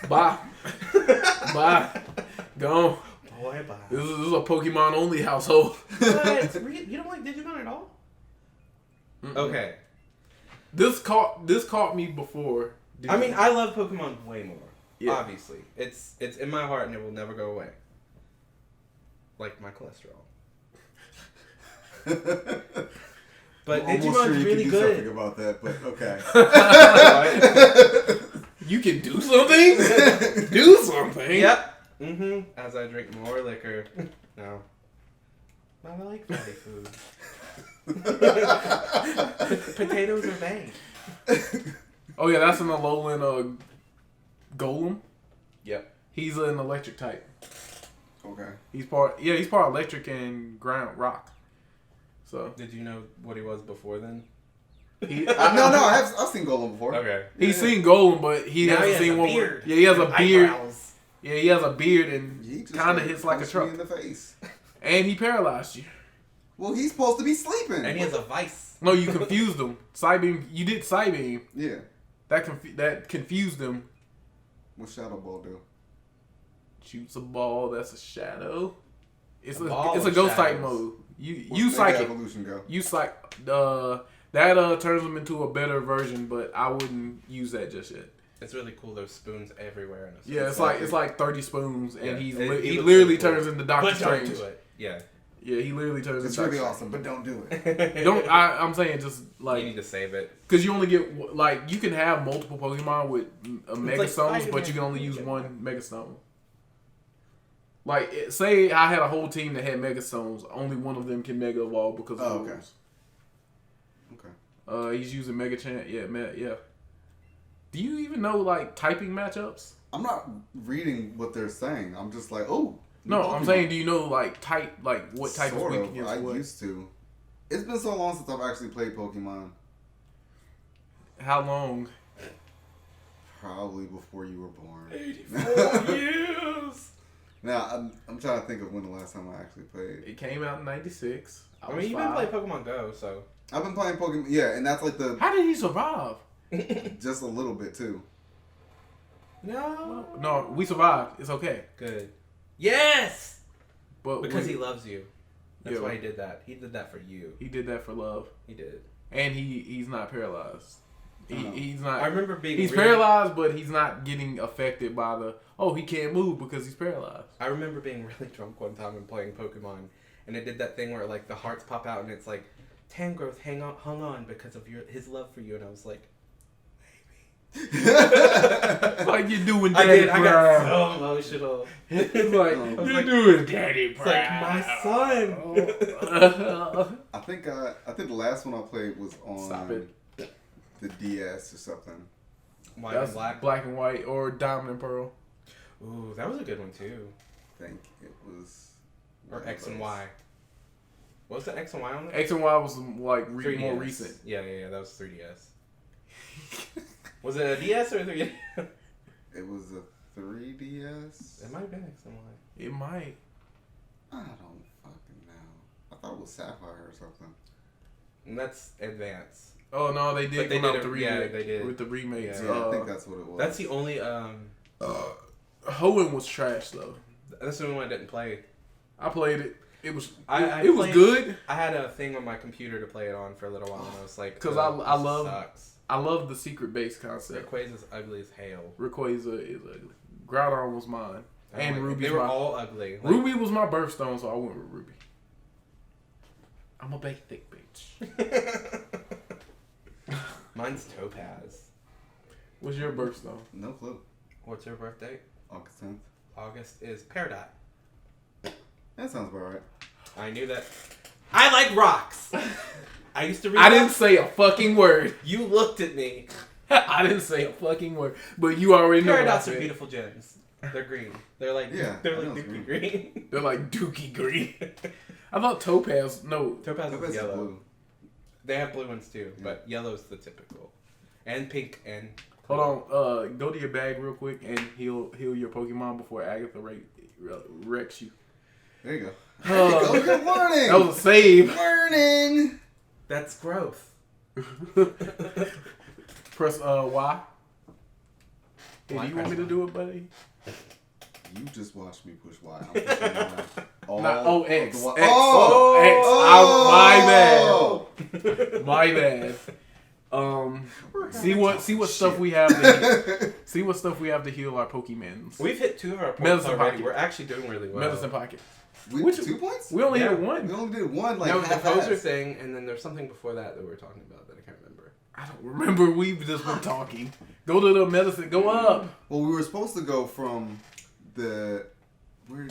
Bye. Bye. Go. Boy, bye. This is a Pokemon only household. What? You don't like Digimon at all? Mm-mm. Okay. This caught me before. I mean, I love Pokemon way more. Yeah. Obviously, it's in my heart and it will never go away. Like my cholesterol. But I'm almost Digimon's sure you really can do something good. about that, but okay. You can do something. Do something. Yep. As I drink more liquor. No. I like fatty food. Potatoes are bang. Oh yeah, that's an Alolan Golem. Yep. He's an electric type. Okay. He's part electric and ground rock. So Did you know what he was before then? he, No, I've seen Golem before. Okay. he's seen Golem, but he Now hasn't he has seen a one. beard. Yeah, he has a beard. Eyebrows. Yeah, he has a beard and He just kind of like hits like a punched truck. me in the face. And he paralyzed you. Well, he's supposed to be sleeping. And he has a vice. No, you confused him. Psybeam. You did Psybeam. Yeah. that confused them. What Shadow Ball do? Shoots a ball. That's a shadow. It's A ball it's a of ghost type shadows. mode. What's You Mega psychic. Evolution go? You that turns them into a better version, but I wouldn't use that just yet. It's really cool. There's spoons everywhere. In a Yeah, it's like 30 spoons, and Yeah. he looks literally really cool. turns into Doctor But don't Strange. do it. Yeah. Yeah, he literally turns It's into really Doctor awesome, but don't do it. Strange. Don't I'm saying just You like need to save it. because you only get like you can have multiple Pokemon with Mega like Stones, but Spider-Man. you can only use one Mega Stone. Like say I had a whole team that had Mega Stones, only one of them can Mega Evolve because of Oh, the okay. rules. Okay. He's using Mega Chant. Yeah, yeah. Do you even know like typing matchups? I'm not reading what they're saying. I'm just like, oh. No, new I'm Pokemon. saying, do you know like what type Sort is of. weak against I what? used to. It's been so long since I've actually played Pokemon. How long? Probably before you were born. 84 years. Now, I'm trying to think of when the last time I actually played. It came out in '96. I mean, you've been playing Pokemon Go, so. I've been playing Pokemon, yeah, and that's like the How did he survive? just a little bit too. No. No, we survived. It's okay. Good. Yes! But Because he loves you. That's Yeah. why he did that. He did that for you. he did that for love, He did. and he's not paralyzed. He's not. I remember being. He's really- paralyzed, but he's not getting affected by he can't move because he's paralyzed. I remember being really drunk one time and playing Pokemon, and it did that thing where like the hearts pop out and it's like, Tangrowth hung on because of his love for you, and I was like, Like you're doing I daddy did. I proud. got so emotional. It's like I was you're like- doing daddy It's like my son. I think the last one I played was on Stop it. the DS or something. White That's and black. black and white or diamond and pearl. Ooh, that was a good one too. I think it was Or one of X and those. Y. What was that X and Y on there? X and Y was like 3DS. more recent. Yeah, that was 3DS. Was it a DS or a 3DS? It was a 3DS. It might have been X and Y. It might. I don't fucking know. I thought it was Sapphire or something. And that's advanced. Oh no, they did But they come out did with the it- yeah, remake. they did. With the remakes. Yeah, I think that's what it was. That's the only Hoenn was trash though. that's the only one I didn't play. I played it. It was I it was played- good. I had a thing on my computer to play it on for a little while, and I was like, 'Cause "Ugh, I this love- sucks." I love the secret base concept. Rayquaza's ugly as hell. Rayquaza is ugly. Groudon was mine, I don't and like it. Ruby's They were mine. all ugly. Like, Ruby was my birthstone, so I went with Ruby. I'm a basic bitch. Mine's Topaz. What's your birthstone? No clue. What's your birthday? August 10th. August is Peridot. That sounds about right. I knew that. I like rocks. I used to read. I didn't say a fucking word. You looked at me. I didn't say a fucking word, but you already know what I Peridots are said. beautiful gems. They're green. They're like Yeah, They're I know like it's dookie green. They're like dookie green. I thought Topaz. No, Topaz Topaz is is yellow. blue. They have blue ones too, but yellow's the typical. And pink and. hold on. Go to your bag real quick and heal your Pokemon before Agatha wrecks you. There you go. Oh, There you go. You're learning. that was a save. Learning. That's growth. Press Y. Hey, Why do you want me press to do it, buddy? You just watched me push Y. I'm pushing Y. All Not, of X. the Y. X. Oh! X. My bad. See what stuff we have to see what stuff we have to heal our Pokemons. We've hit 2 of our points Medicine already. pocket. We're actually doing really well. Medicine pocket. We Which- 2 points? We only Yeah. hit We one. only did one, like That was the half-assed. poser thing, and then there's something before that we were talking about that I can't remember. I don't remember. We've just been talking. Go to the medicine. Go up Well, we were supposed to go from the where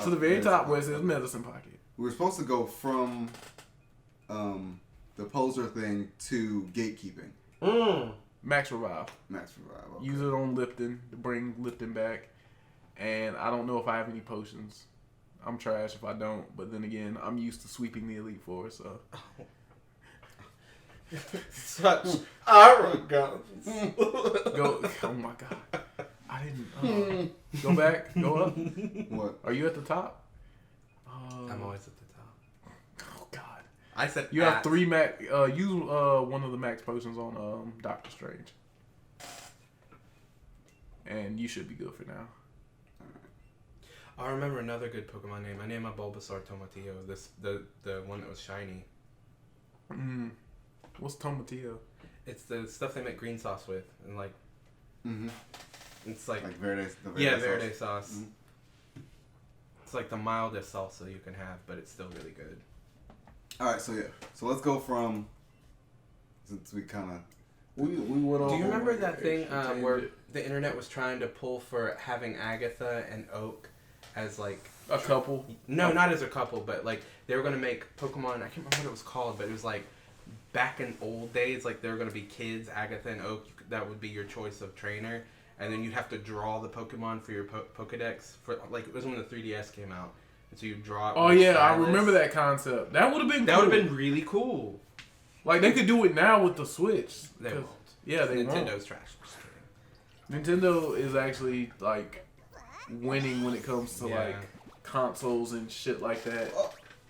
to the very top where it says medicine pocket. We were supposed to go from the poser thing to gatekeeping. Max revive. Max revive. Okay. Use it on Lipton to bring Lipton back. And I don't know if I have any potions. I'm trash if I don't. But then again, I'm used to sweeping the Elite Four, so. Such arrogance. Go. Oh my god. I didn't. Go back. Go up. What? Are you at the top? I'm always at the top. Oh god. I said You have at. 3 max. Use one of the max potions on Doctor Strange. and you should be good for now. I remember another good Pokemon name. I named my Bulbasaur Tomatillo. The one that was shiny. What's Tomatillo? It's the stuff they make green sauce with, and like, it's like Verde. Verde sauce. Mm-hmm. It's like the mildest salsa you can have, but it's still really good. All right, so let's go from, since we kind of we went on. Do you remember that thing where the internet was trying to pull for having Agatha and Oak as like a couple? No, not as a couple, but like they were gonna make Pokemon. I can't remember what it was called, but it was like back in old days. Like they were gonna be kids, Agatha and Oak. That would be your choice of trainer, and then you'd have to draw the Pokemon for your Pokedex. For like it was when the 3DS came out, and so you draw it. Oh yeah, I remember that concept. That would have been. That would have been really cool. Like they could do it now with the Switch. They won't. Yeah, they Nintendo's won't. trash. Nintendo is actually like winning when it comes to Yeah. like consoles and shit like that.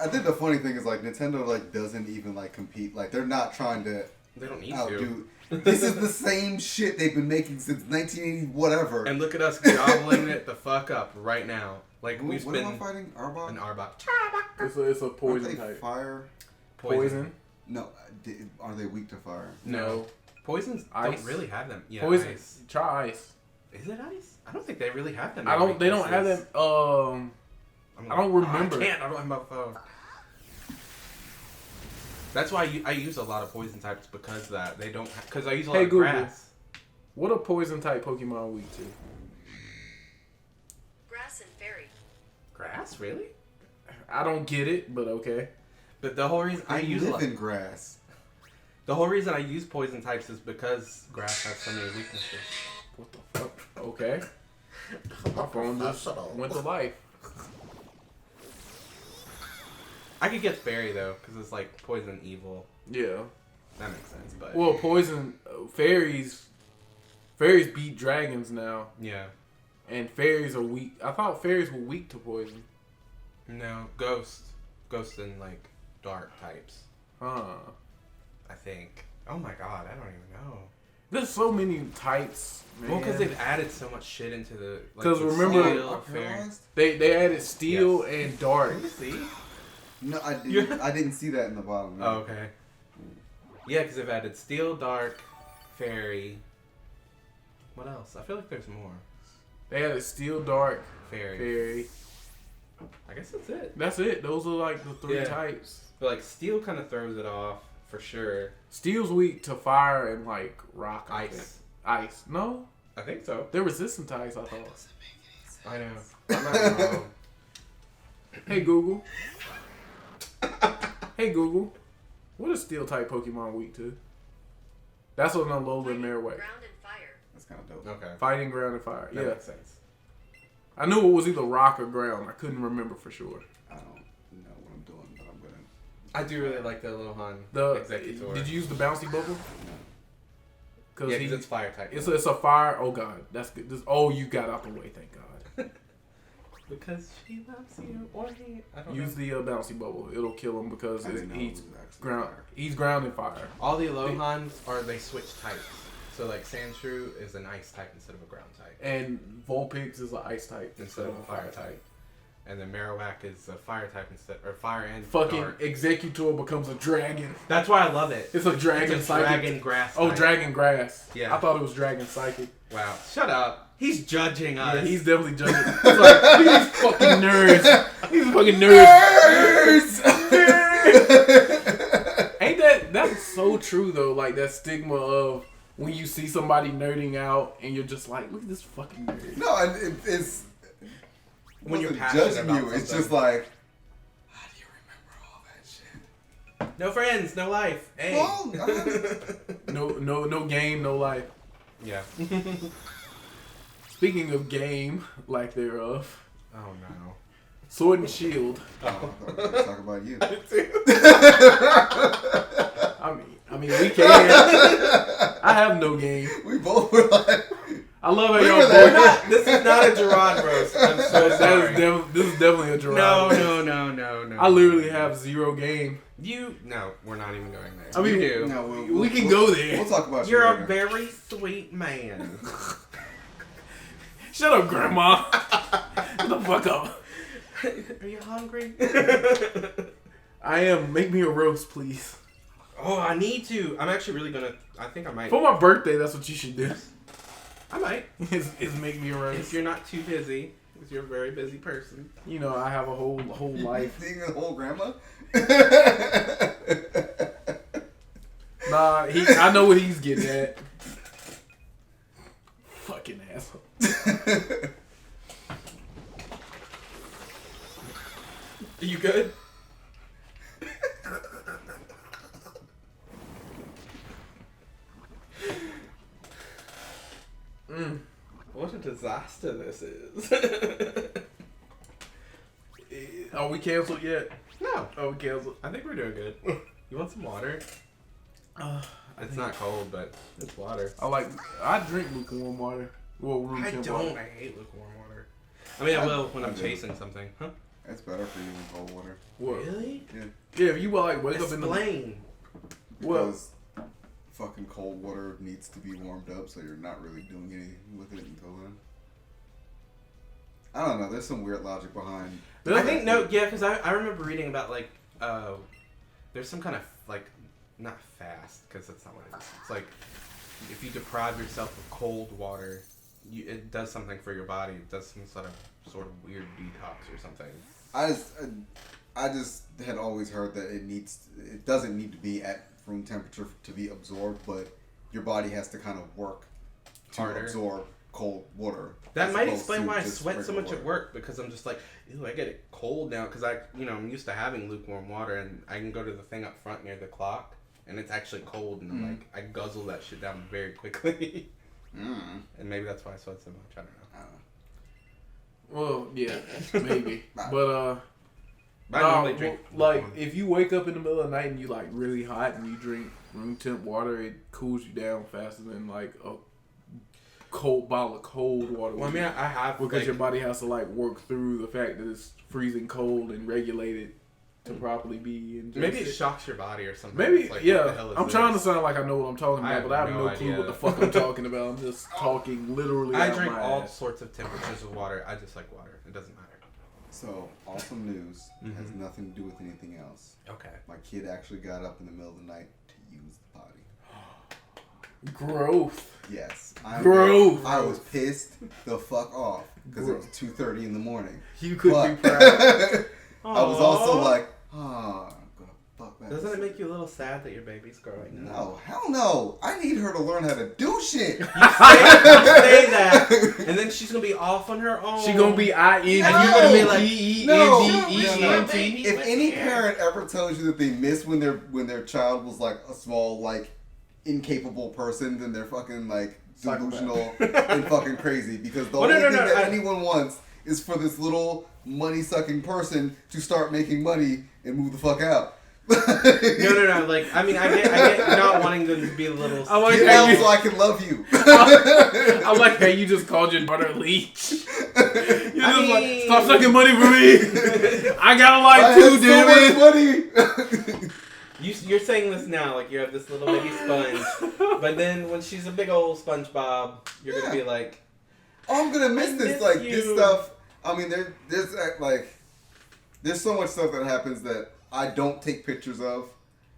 I think the funny thing is like Nintendo like doesn't even like compete. Like they're not trying to They don't need outdo. This is the same shit they've been making since 1980 whatever. And look at us gobbling it the fuck up right now. Like what we've am been I fighting? Arbok? an Arbok. It's a Aren't poison they type. fire? Poison? No, are they weak to fire? No. Poisons Ice. don't really have them. Yeah, Poison. ice. Try ice. Is it ice? I don't think they really have them. They don't have them. I don't remember. I don't have my phone. That's why I use a lot of poison types because of that they don't. Because I use a lot of Google. grass. What are poison type Pokemon weak to? Grass and fairy. Grass, really? I don't get it, but okay. But the whole reason I They use a live lot, in grass. the whole reason I use poison types is because grass has so many weaknesses. What the fuck? Okay. My phone just went to life. I could get fairy though because it's like poison evil. Yeah. That makes sense. But Well, poison fairies beat dragons now, yeah, and fairies are weak. I thought fairies were weak to poison. no ghost and like dark types. Huh. I think. Oh my god, I don't even know. There's so many types, man. Well, because they've added so much shit into the. Like, 'Cause the remember- steel, I'm fairy. paralyzed? they added steel and dark. See? No, I didn't. I didn't see that in the bottom. Oh, okay. Yeah, because they've added steel, dark, fairy. What else? I feel like there's more. They added steel, dark, Fairy. fairy. I guess that's it. That's it. Those are like the three Yeah. types. But like steel kind of throws it off for sure. Steel's weak to fire and like rock. I think. Ice. Ice. No, I think so. they're resistant types. I thought. I know. I'm not wrong. Hey Google. Hey Google. What is steel type Pokemon weak to? That's what Alolan Marowak. Ground and fire. That's kind of dope. Okay. Fighting ground and fire. That Yeah. makes sense. I knew it was either rock or ground. I couldn't remember for sure. I don't know what I'm doing, but I'm gonna. I do really like the Lohan The Executor. Did you use the bouncy bubble? Cause Yeah, because it's fire type. it's a fire. Oh god, that's good. You got out the way. Thank God. Because she loves you or he. I don't Use know. the bouncy bubble. It'll kill him because I didn't know it he's was actually ground. fire. He's ground and fire. All the Alohans they switch types. So like Sandshrew is an ice type instead of a ground type. And Vulpix is an ice type Instead of a fire type. And then Marowak is a fire type instead, or fire and Fucking dark. Executor becomes a dragon. That's why I love it. It's a dragon It's a psychic. dragon grass. Oh, type. dragon grass. Yeah. I thought it was dragon psychic. Wow. Shut up. He's judging us. Yeah, he's definitely judging. He's like, look at these fucking nerds. These fucking nerds. Ain't that's so true though? Like that stigma of when you see somebody nerding out and you're just like, look at this fucking nerd. No, it's When you're wasn't passionate judging about you. It's something. just like, how do you remember all that shit? No friends, no life. Hey. Well, No game, no life. Yeah. Speaking of game, lack thereof, Oh no. Sword and Shield. I thought we were gonna talk about you. I mean, we can. I have no game. We both were like, I love how We y'all were there. both. This is not a Gerard roast. I'm so sorry. This is definitely a Gerard. No. I literally have zero game. No, we're not even going there. I mean, you do. no, We can go there. We'll talk about You're you a later. very sweet man. Shut up, Grandma. Shut the fuck up. Are you hungry? I am. Make me a roast, please. Oh, I need to. I'm actually really gonna. I think I might. For my birthday, that's what you should do. I might. is make me a roast. If you're not too busy, because you're a very busy person. You know, I have a whole life. Being a whole grandma. Nah, I know what he's getting at. Fucking asshole. Are you good? What a disaster this is. Are we canceled yet? No. Are we canceled? I think we're doing good. You want some water? It's not cold, but it's water. I drink lukewarm water. Well, room I temp don't. water. I hate lukewarm water. I mean, I will when I'm chasing something. Huh? That's better for you than cold water. What? Really? Yeah, if you wake up in the Explain. Well, Because fucking cold water needs to be warmed up, so you're not really doing anything with it until then. I don't know. There's some weird logic behind. I think because I remember reading about like there's some kind of like not fast because that's not what it is. It's like if you deprive yourself of cold water, it does something for your body. It does some sort of weird detox or something. I just had always heard that it doesn't need to be at room temperature to be absorbed, but your body has to kind of work to Harder. absorb cold water. That as might opposed explain to why I just sweat so regular much water. at work because I'm just like, ew, I get it cold now because I'm used to having lukewarm water and I can go to the thing up front near the clock and it's actually cold and I'm like, I guzzle that shit down very quickly. And maybe that's why I sweat so much. I don't know. well, yeah, maybe. But But I normally drink like lukewarm. if you wake up in the middle of the night and you like really hot and you drink room temp water, it cools you down faster than like a cold bottle of cold water. Well, I mean, I have because like, your body has to like work through the fact that it's freezing cold and regulate it to properly be ingested. maybe it shocks your body or something. Maybe, It's like, yeah. what the hell is I'm trying to this? sound like I know what I'm talking I about, have but I have no no clue idea. what the fuck I'm talking about. I'm just talking literally. I out drink my all ass. sorts of temperatures of water. I just like water. It doesn't matter. So, awesome news. Has nothing to do with anything else. Okay. My kid actually got up in the middle of the night to use the potty. Growth. Yes. Growth. I was pissed the fuck off because it was 2:30 in the morning. You could But be proud. I was also like, I'm gonna fuck that. Doesn't it make you a little sad that your baby's growing now? No, hell no. I need her to learn how to do shit. You say that, and then she's gonna be off on her own. She gonna be ING. No. You gonna be like, GENDENT. If any parent ever tells you that they miss when their child was like a small, like, incapable person, then they're fucking like delusional and fucking crazy. Because the only thing that anyone wants is for this little money sucking person to start making money and move the fuck out. No. Like, I mean, I get not wanting them to be a little. I like Get how out you, so I can love you. I like how you just called your daughter leech. You just like, stop sucking money from me. I got a life too, damn it. So much money. You're saying this now, like you have this little baby sponge, but then when she's a big old SpongeBob, you're gonna be like, Oh, I'm gonna miss I this. miss Like you. this stuff. I mean, there's so much stuff that happens that I don't take pictures of,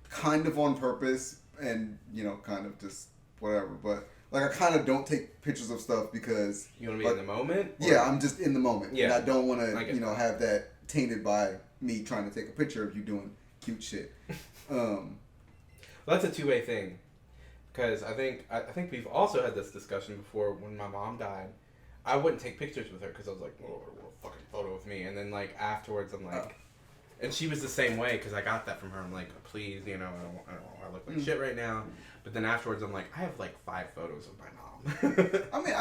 kind of on purpose, and kind of just whatever. But like, I kind of don't take pictures of stuff because you want to be in the moment. Or- yeah, I'm just in the moment. Yeah. And I don't want I get to have that tainted by me trying to take a picture of you doing cute shit. Well, that's a two-way thing, because I think we've also had this discussion before. When my mom died, I wouldn't take pictures with her because I was like, "Oh, a fucking photo with me," and then like afterwards, I'm like, and she was the same way because I got that from her. I'm like, "Please, I don't want to look like shit right now." But then afterwards, I'm like, I have like 5 photos of my mom. I mean,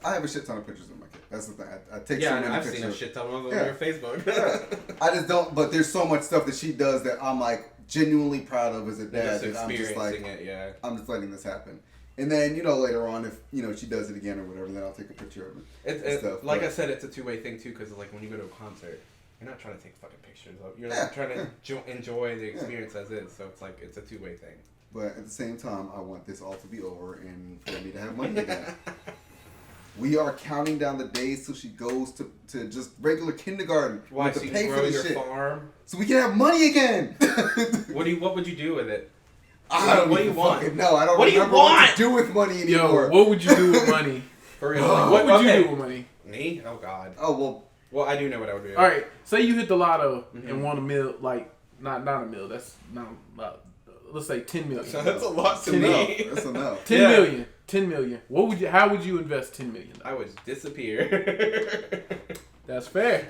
I have a shit ton of pictures of my kid. That's the thing. I take yeah, so and many I've pictures. seen a shit ton of them Yeah. on your Facebook. I just don't. But there's so much stuff that she does that I'm like genuinely proud of as a Just dad. That I'm just experiencing like, it, yeah. I'm just letting this happen. And then later on, if she does it again or whatever, then I'll take a picture of it. and stuff, Like but- I said, it's a two-way thing too, because like when you go to a concert, you're not trying to take fucking pictures of. You're Yeah. trying to enjoy the experience as is. So it's like it's a two-way thing. But at the same time, I want this all to be over and for me to have money again. We are counting down the days till she goes to just regular kindergarten. Why? We have So to you pay can for grow this your shit. farm? So we can have money again. What would you do with it? I don't What do you even want? fucking know. I don't What do you remember what want? to do with money Yo, anymore. what would you do with money? For real? What would Okay. you do with money? Me? Oh God. Oh well. Well, I do know what I would do. All right, say you hit the lotto Mhm. and won a mil, like not a mil. That's not. Let's say 10 million. That's a lot to Ten me. No, that's enough. 10 Yeah. million. 10 million. What would you? How would you invest 10 million? I would disappear. That's fair.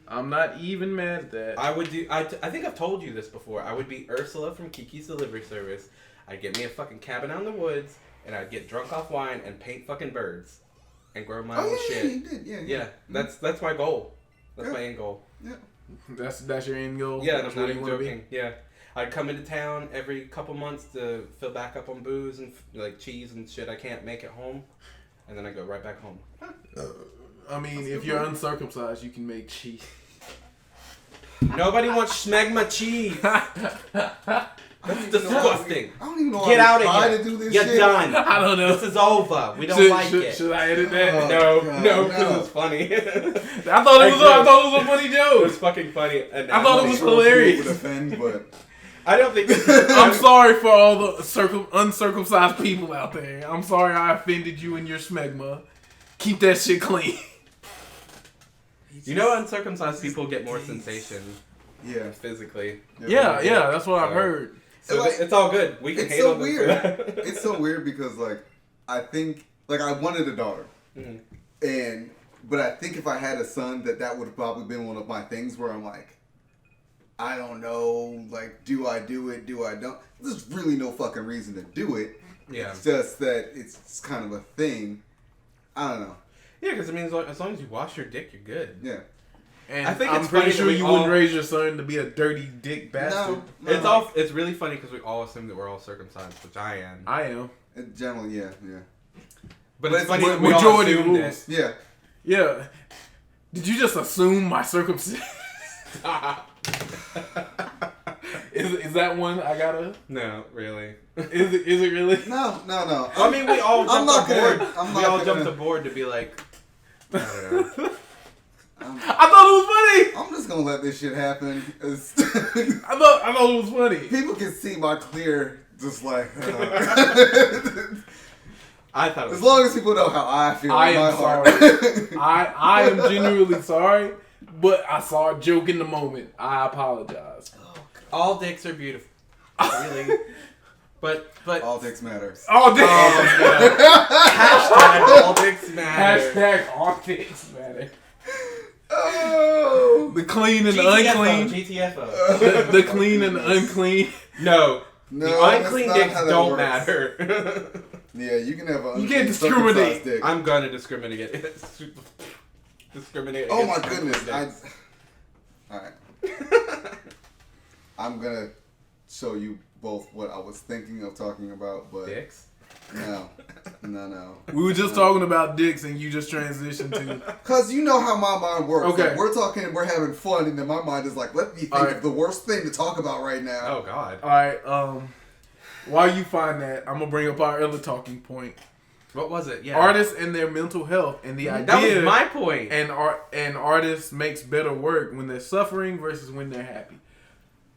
I'm not even mad at that. I would do. I think I've told you this before. I would be Ursula from Kiki's Delivery Service. I'd get me a fucking cabin out in the woods, and I'd get drunk off wine and paint fucking birds, and grow my own Oh yeah, shit. you did. Yeah. Yeah, that's my goal. That's Yeah. my end goal. That's your end goal. Yeah, and That's I'm not where you even wanna be? joking. Yeah, I'd come into town every couple months to fill back up on booze and like cheese and shit I can't make at home, and then I go right back home. I mean, That's if good you're point. uncircumcised, you can make cheese. Nobody wants schmegma cheese. That's disgusting. I don't even know Get how out to of try here. to do this You're shit. done. I don't know. This is over. We don't like it. Should I edit that? Oh, No, God, no, no. because it's funny. I thought it was a funny It joke. was fucking funny. And I thought it was hilarious. Would offend, but I don't think. I'm sorry for all the uncircumcised people out there. I'm sorry I offended you and your smegma. Keep that shit clean. You know, uncircumcised people get more sensation yeah. Yeah, physically. that's what I've So- heard. So Like, it's all good. We can It's hate so on them for weird. that. It's so weird because like I think like I wanted a daughter, Mhm. but I think if I had a son, that would have probably been one of my things where I'm like, I don't know, like, do I do it? Do I don't? There's really no fucking reason to do it. Yeah. It's just that it's kind of a thing. I don't know. Yeah, because I mean, as long as you wash your dick, you're good. Yeah. And I think I'm it's pretty funny that sure we you all- wouldn't raise your son to be a dirty dick bastard. No. It's really funny because we all assume that we're all circumcised, which I am. I am. Generally, yeah. But But it's funny that we all majority assumed rules. it. Yeah. Yeah. Did you just assume my circumcision? Is that one I gotta? No, really. Is it really? No. I mean, we all I'm jumped not aboard. gonna- I'm We not all gonna- jumped aboard to be like, I don't know. I thought it was funny. I'm just gonna let this shit happen. It's- I thought it was funny. People can see my clear, just like. I thought it was As long as people know how I feel I in my am heart. I am genuinely sorry, but I saw a joke in the moment. I apologize. all dicks are beautiful. Really. But All dicks matter. All dicks. hashtag all dicks matter. Hashtag all dicks matter. Oh. The clean and the GTFO, unclean. GTFO. The clean and the unclean. No. No, The that's unclean not dicks how that don't works. matter. Yeah, you can have a. You can't discriminate. circumcised dick. I'm gonna discriminate. Discriminate. Oh my against goodness! unclean All right. I'm gonna show you both what I was thinking of talking about, but dicks. no. We were just talking about dicks, and you just transitioned to. Cause you know how my mind works. Okay. Like, we're having fun, and then my mind is like, let me think Alright. of the worst thing to talk about right now. Oh God. All right. While you find that, I'm gonna bring up our other talking point: What was it? Yeah. artists and their mental health, and the idea. That was my point. And artists makes better work when they're suffering versus when they're happy.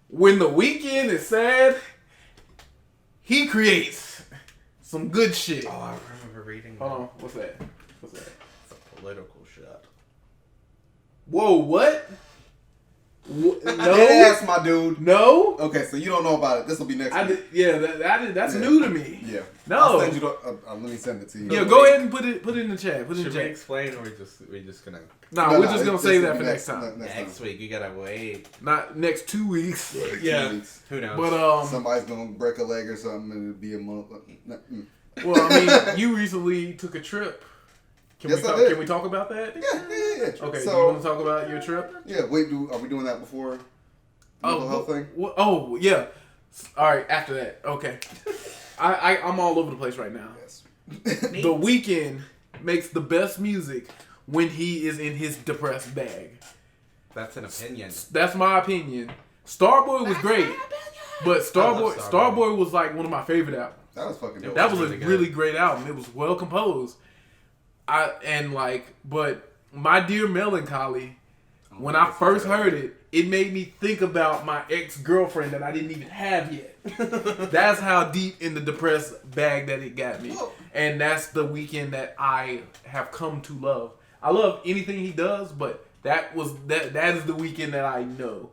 When The Weeknd is sad, he creates some good shit. Oh, I remember reading. Hold on, what's that? What's that? It's a political shit. Whoa, what? No, That's my dude. no. Okay, so you don't know about it. This will be next I week. did, yeah, that's Yeah. new to me. Yeah. No. I'll send you let me send it to you. Yeah, go ahead and put it in the chat. Put it in Should the we chat. explain, or we just gonna Nah, we're just gonna save that for next time. next week? You gotta wait. Not next 2 weeks. Yeah. 2 weeks. Who knows? But Somebody's gonna break a leg or something, and it'll be a month. well, I mean, you recently took a trip. Yes, I did. Can we talk about that? Yeah. Okay. So do you want to talk about your trip? yeah, wait. Are we doing that before mental health thing? Oh, yeah. All right. After that, okay. I'm all over the place right now. Yes. The Weeknd makes the best music when he is in his depressed bag. That's an opinion. That's my opinion. Starboy was great, but I love Starboy. Starboy was like one of my favorite albums. That was fucking dope. That was really a good. really great album. It was well composed. But My Dear Melancholy, when I first heard it, it made me think about my ex-girlfriend that I didn't even have yet. That's how deep in the depressed bag that it got me. And that's the Weeknd that I have come to love. I love anything he does, but that is the Weeknd that I know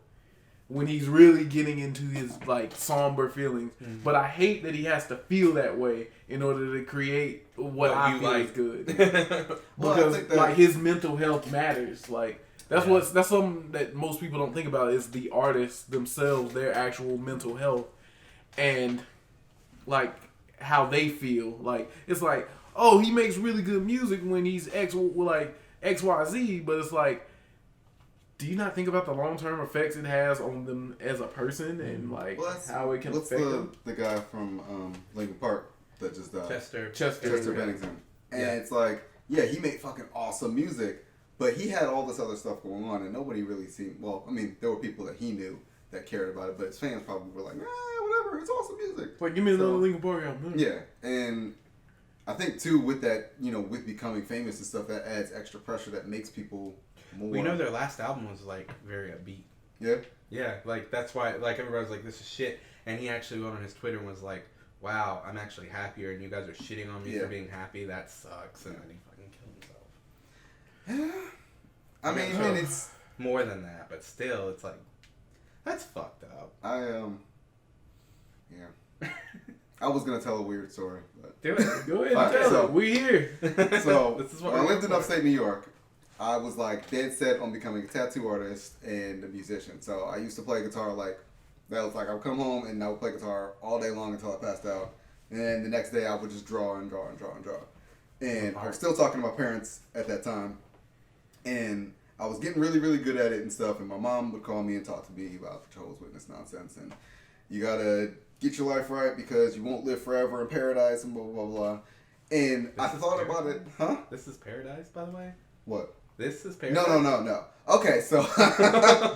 when he's really getting into his like somber feelings. Mm-hmm. But I hate that he has to feel that way in order to create what I feel is good. Because like his mental health matters. Like that's something that most people don't think about is the artists themselves, their actual mental health, and like how they feel. Like it's like, oh, he makes really good music when he's XYZ, but it's like, do you not think about the long-term effects it has on them as a person and like how it can affect them? The guy from Linkin Park that just died? Chester Bennington. And it's like, yeah, he made fucking awesome music, but he had all this other stuff going on, and nobody really seemed. Well, I mean, there were people that he knew that cared about it, but his fans probably were like, whatever, it's awesome music. Like, give me another Linkin Park album. Yeah, and I think too with that, with becoming famous and stuff, that adds extra pressure that makes people more. We know their last album was like very upbeat. Yeah. Yeah, like that's why like everybody was like, this is shit, and he actually went on his Twitter and was like, wow, I'm actually happier, and you guys are shitting on me for being happy. That sucks, and then he fucking killed himself. I mean, and it's more than that, but still, it's like that's fucked up. I was gonna tell a weird story, but do it. Go ahead and tell it. We here. So this is what when I lived in upstate New York, I was like dead set on becoming a tattoo artist and a musician. So I used to play guitar like that. Was like I would come home and I would play guitar all day long until I passed out, and then the next day I would just draw and draw and draw and draw. And I was still talking to my parents at that time, and I was getting really, really good at it and stuff. And my mom would call me and talk to me about Jehovah's Witness nonsense, and you gotta get your life right because you won't live forever in paradise and blah blah blah. And I thought about it, huh? This is paradise, by the way. What? This is paradise. No. Okay, so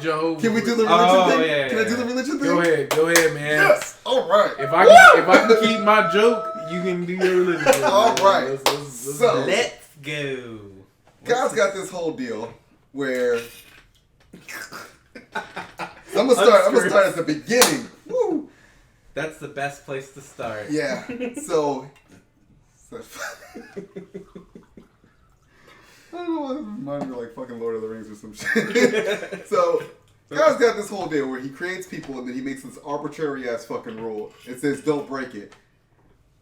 Joe, can we do the religion thing? Yeah, can I do the religion thing? Go ahead, man. Yes. All right. If I can keep my joke, you can do your religion thing. All right. Let's go. God's got this whole deal where I'm gonna start at the beginning. Woo. That's the best place to start. Yeah. So I don't know why this reminds me of like fucking Lord of the Rings or some shit. So God's got this whole deal where he creates people and then he makes this arbitrary ass fucking rule. It says don't break it.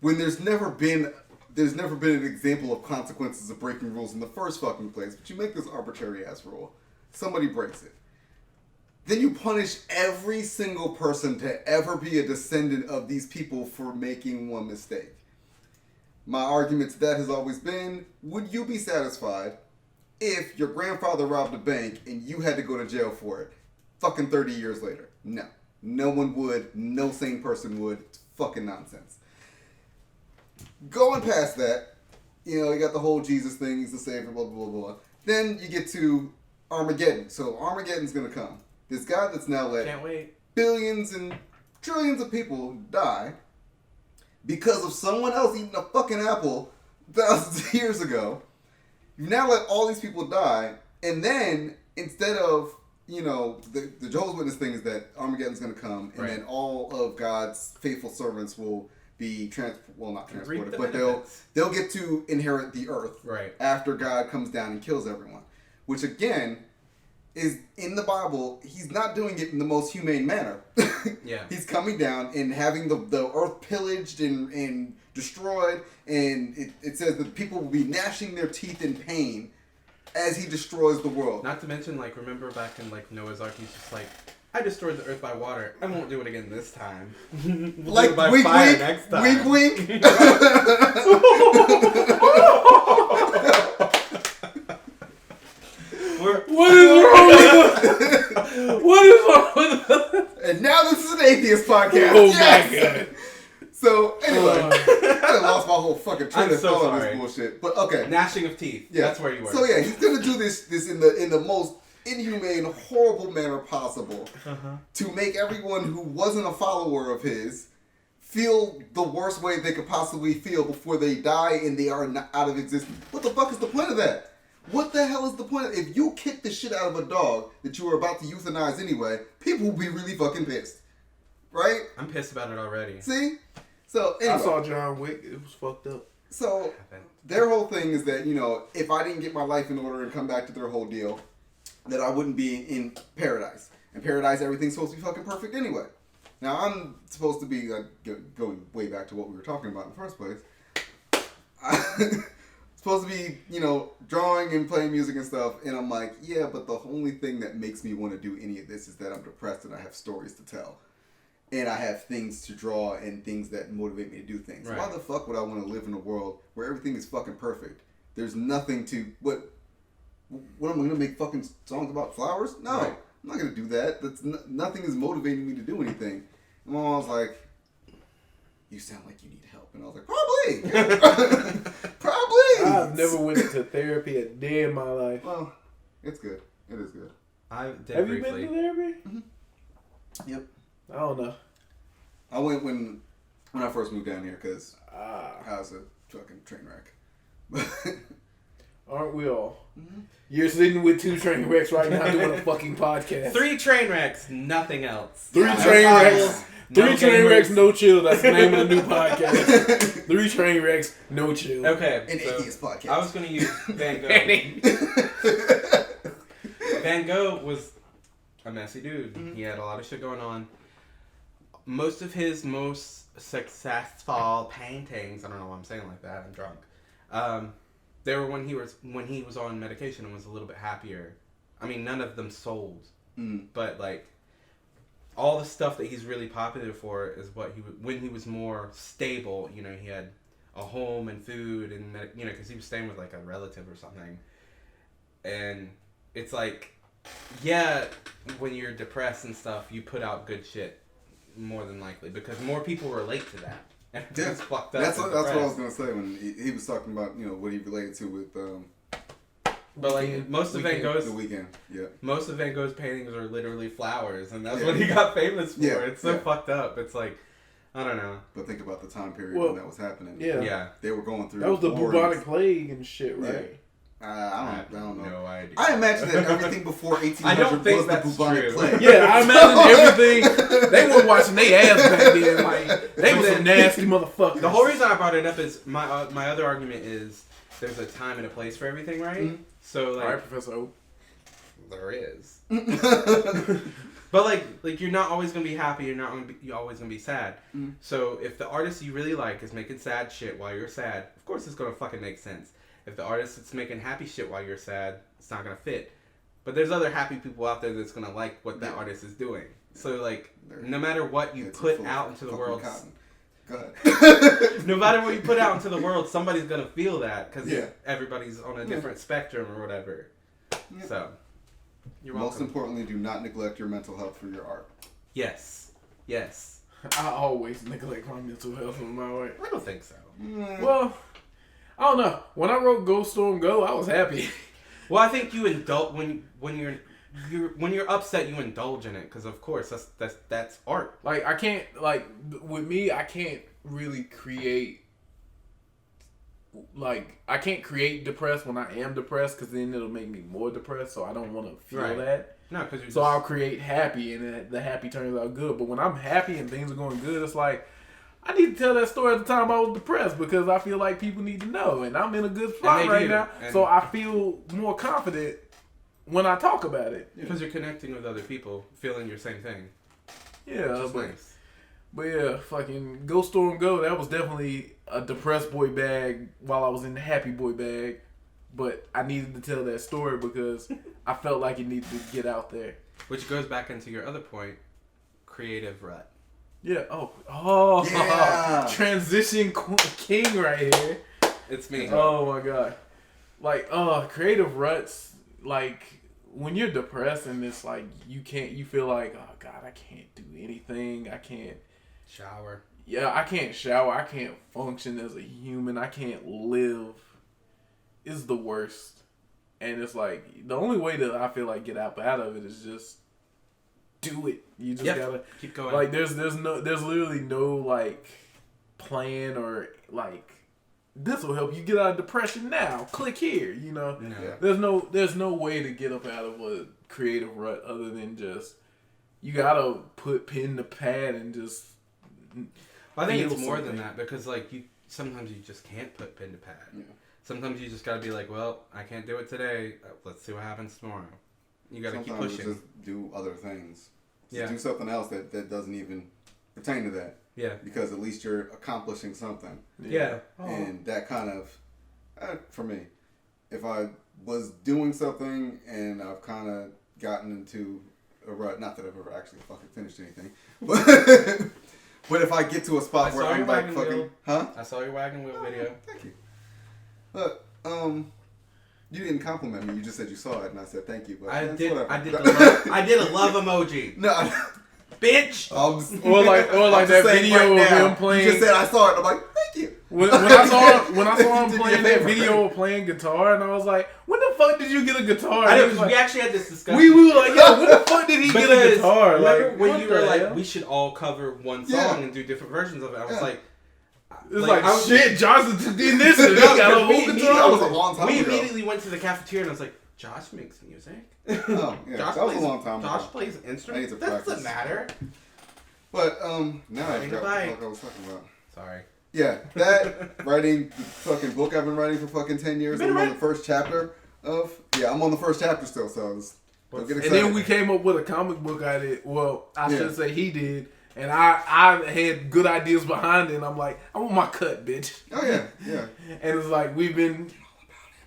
When there's never been an example of consequences of breaking rules in the first fucking place, but you make this arbitrary ass rule. Somebody breaks it. Then you punish every single person to ever be a descendant of these people for making one mistake. My argument to that has always been, would you be satisfied if your grandfather robbed a bank and you had to go to jail for it fucking 30 years later? No. No one would. No sane person would. It's fucking nonsense. Going past that, you got the whole Jesus thing, he's the savior, blah, blah, blah, blah. Then you get to Armageddon. So Armageddon's going to come. This guy that's now let billions and trillions of people die because of someone else eating a fucking apple thousands of years ago. You've now let all these people die, and then instead of, the Jehovah's Witness thing is that Armageddon's going to come, and then all of God's faithful servants will be not transported, but they'll get to inherit the earth after God comes down and kills everyone. Which again is in the Bible, he's not doing it in the most humane manner. Yeah. He's coming down and having the earth pillaged and destroyed, and it says that people will be gnashing their teeth in pain as he destroys the world. Not to mention, remember back in Noah's Ark, he's just like, I destroyed the earth by water. I won't do it again this time. We'll do it by fire next time. Wink, wink. What is wrong with What is wrong with And now this is an atheist podcast. Oh my god. So anyway, I lost my whole fucking train of thought on this bullshit. But okay. Gnashing of teeth. Yeah. That's where you were. So yeah, he's gonna do this in the most inhumane, horrible manner possible to make everyone who wasn't a follower of his feel the worst way they could possibly feel before they die and they are not out of existence. What the fuck is the point of that? What the hell is the point of, if you kick the shit out of a dog that you were about to euthanize anyway, people will be really fucking pissed. Right? I'm pissed about it already. See? So, anyway. I saw John Wick. It was fucked up. So, their whole thing is that, you know, if I didn't get my life in order and come back to their whole deal, that I wouldn't be in paradise. In paradise, everything's supposed to be fucking perfect anyway. Now, I'm supposed to be, going way back to what we were talking about in the first place. I'm supposed to be, you know, drawing and playing music and stuff, and I'm like, yeah, but the only thing that makes me want to do any of this is that I'm depressed and I have stories to tell. And I have things to draw and things that motivate me to do things. Right. Why the fuck would I want to live in a world where everything is fucking perfect? There's nothing to... What am I going to make fucking songs about flowers? No. Right. I'm not going to do that. Nothing is motivating me to do anything. And my mom was like, you sound like you need help. And I was like, probably. Probably. I've never went to therapy a day in my life. Well, it's good. It is good. I did Have briefly. you been to therapy? Mm-hmm. Yep. I don't know. I went when I first moved down here because Ah, I was a fucking train wreck. aren't we all? Mm-hmm. You're sitting with 2 train wrecks right now doing a fucking podcast. 3 train wrecks, nothing else. 3 No train titles, wrecks. no 3 train gamers. wrecks, no chill. That's the name of the new podcast. 3 train wrecks, no chill. Okay, An so atheist podcast. I was going to use Van Gogh. Van Gogh was a messy dude. Mhm. He had a lot of shit going on. Most of his most successful paintings, I don't know why I'm saying it like that, I'm drunk. They were when he was on medication and was a little bit happier. I mean, none of them sold, but like all the stuff that he's really popular for is what when he was more stable. You know, he had a home and food and you know, because he was staying with like a relative or something. And it's like, yeah, when you're depressed and stuff, you put out good shit more than likely because more people relate to that. And Yeah, it's fucked up. that's and what I was depressed. gonna say when he was talking about, you know, what he related to with But like most of Van Gogh's The Weeknd. Yeah. most of Van Gogh's paintings are literally flowers, and that's Yeah. what he got famous for. Yeah, It's so yeah. fucked up. It's like, I don't know. But think about the time period Well, when that was happening. Yeah. Yeah. They were going through. That was the wars. bubonic plague and shit, right? I don't know. No idea. I imagine that everything before 1800 I don't think was the that's bubonic true. plague. Yeah, I imagine everything. They were watching their ass back then. Like, they were some nasty motherfuckers. The whole reason I brought it up is my other argument is there's a time and a place for everything, right? Mhm. So like, All right, Professor O. there is. But like you're not always gonna be happy. You're always gonna be sad. Mm. So if the artist you really like is making sad shit while you're sad, of course it's gonna fucking make sense. If the artist that's making happy shit while you're sad, it's not gonna fit. But there's other happy people out there that's gonna like what that Yeah. artist is doing. So like, They're- no matter what you It's put full of out into the fucking world, cotton. Go ahead. no matter what you put out into the world, somebody's gonna feel that because Yeah. everybody's on a Yeah. different spectrum or whatever. Yeah. So, you're Most welcome. importantly, do not neglect your mental health for your art. Yes. Yes. I always neglect my mental health in my way. I don't think so. Well, I don't know. When I wrote Go Storm Go, I was happy. Well, I think you indulge when you're upset, you indulge in it because of course that's art. Like, I can't, like, with me, I can't really create, like, I can't create depressed when I am depressed because then it'll make me more depressed, so I don't want to feel Right. that. No, because you're So I'll create happy, and the happy turns out good. But when I'm happy and things are going good, it's like, I need to tell that story at the time I was depressed because I feel like people need to know, and I'm in a good spot they right do, now. and- So I feel more confident when I talk about it. because you're connecting with other people, feeling your same thing. Yeah, Which is but, nice. but yeah, fucking Go Storm Go. That was definitely a depressed boy bag while I was in the happy boy bag. But I needed to tell that story because I felt like it needed to get out there. Which goes back into your other point, creative rut. Yeah. Oh. Yeah. Transition king right here. It's me. Oh my god. Like, creative ruts. Like, when you're depressed and it's like you feel like, oh god, I can't do anything. I can't. Shower. Yeah, I can't shower. I can't function as a human. I can't live. It's the worst. And it's like, the only way that I feel like get out of it is just do it. You just Yep. gotta Keep going. like. There's literally no like plan or like this will help you get out of depression now. Click here. You know. No. Yeah. There's no way to get up out of a creative rut other than just you gotta put pen to pad and just. I think feel it's more something. than that because like sometimes you just can't put pen to pad. Yeah. Sometimes you just gotta be like, well, I can't do it today. Let's see what happens tomorrow. You gotta keep Sometimes pushing. just do other things. Just Yeah. do something else that doesn't even pertain to that. Yeah. Because at least you're accomplishing something. Yeah. And that kind of, for me, if I was doing something and I've kind of gotten into a rut, not that I've ever actually fucking finished anything, but if I get to a spot I where saw I'm your like wagon fucking, wheel. huh? I saw your wagon wheel video. Thank you. But, you didn't compliment me. You just said you saw it, and I said thank you. But I it's did. whatever. I did. I did a love emoji. No, Bitch. Or like I'm that just saying video right of now, him playing. You just said I saw it. I'm like, thank you. When I saw him Did me a playing that favor. video of playing guitar, and I was like, when the fuck did you get a guitar? I And know, he was 'cause we like, actually had this discussion. we were like, yo, when the fuck did he get a guitar? Remember Like, when what you the were like, hell? we should all cover one song Yeah. and do different versions of it. I was Yeah. like, It's like, I was- shit, Johnson did this, and he No, got a but whole me- guitar. That was a long time we ago. immediately went to the cafeteria and I was like, Josh makes music. Oh, yeah. Josh That was a plays, long time Josh ago. plays I need instruments. to That practice. doesn't matter. But now I Riding a forgot what the bike. fuck I was talking about. Sorry. Yeah, that writing the fucking book I've been writing for fucking 10 years. been I'm on writing- the first chapter of. Yeah, I'm on the first chapter still, so don't get And excited. then we came up with a comic book I did. Well, I Yeah. should say he did. And I had good ideas behind it. And I'm like, I want my cut, bitch. Oh yeah, yeah. And it's like, we've been.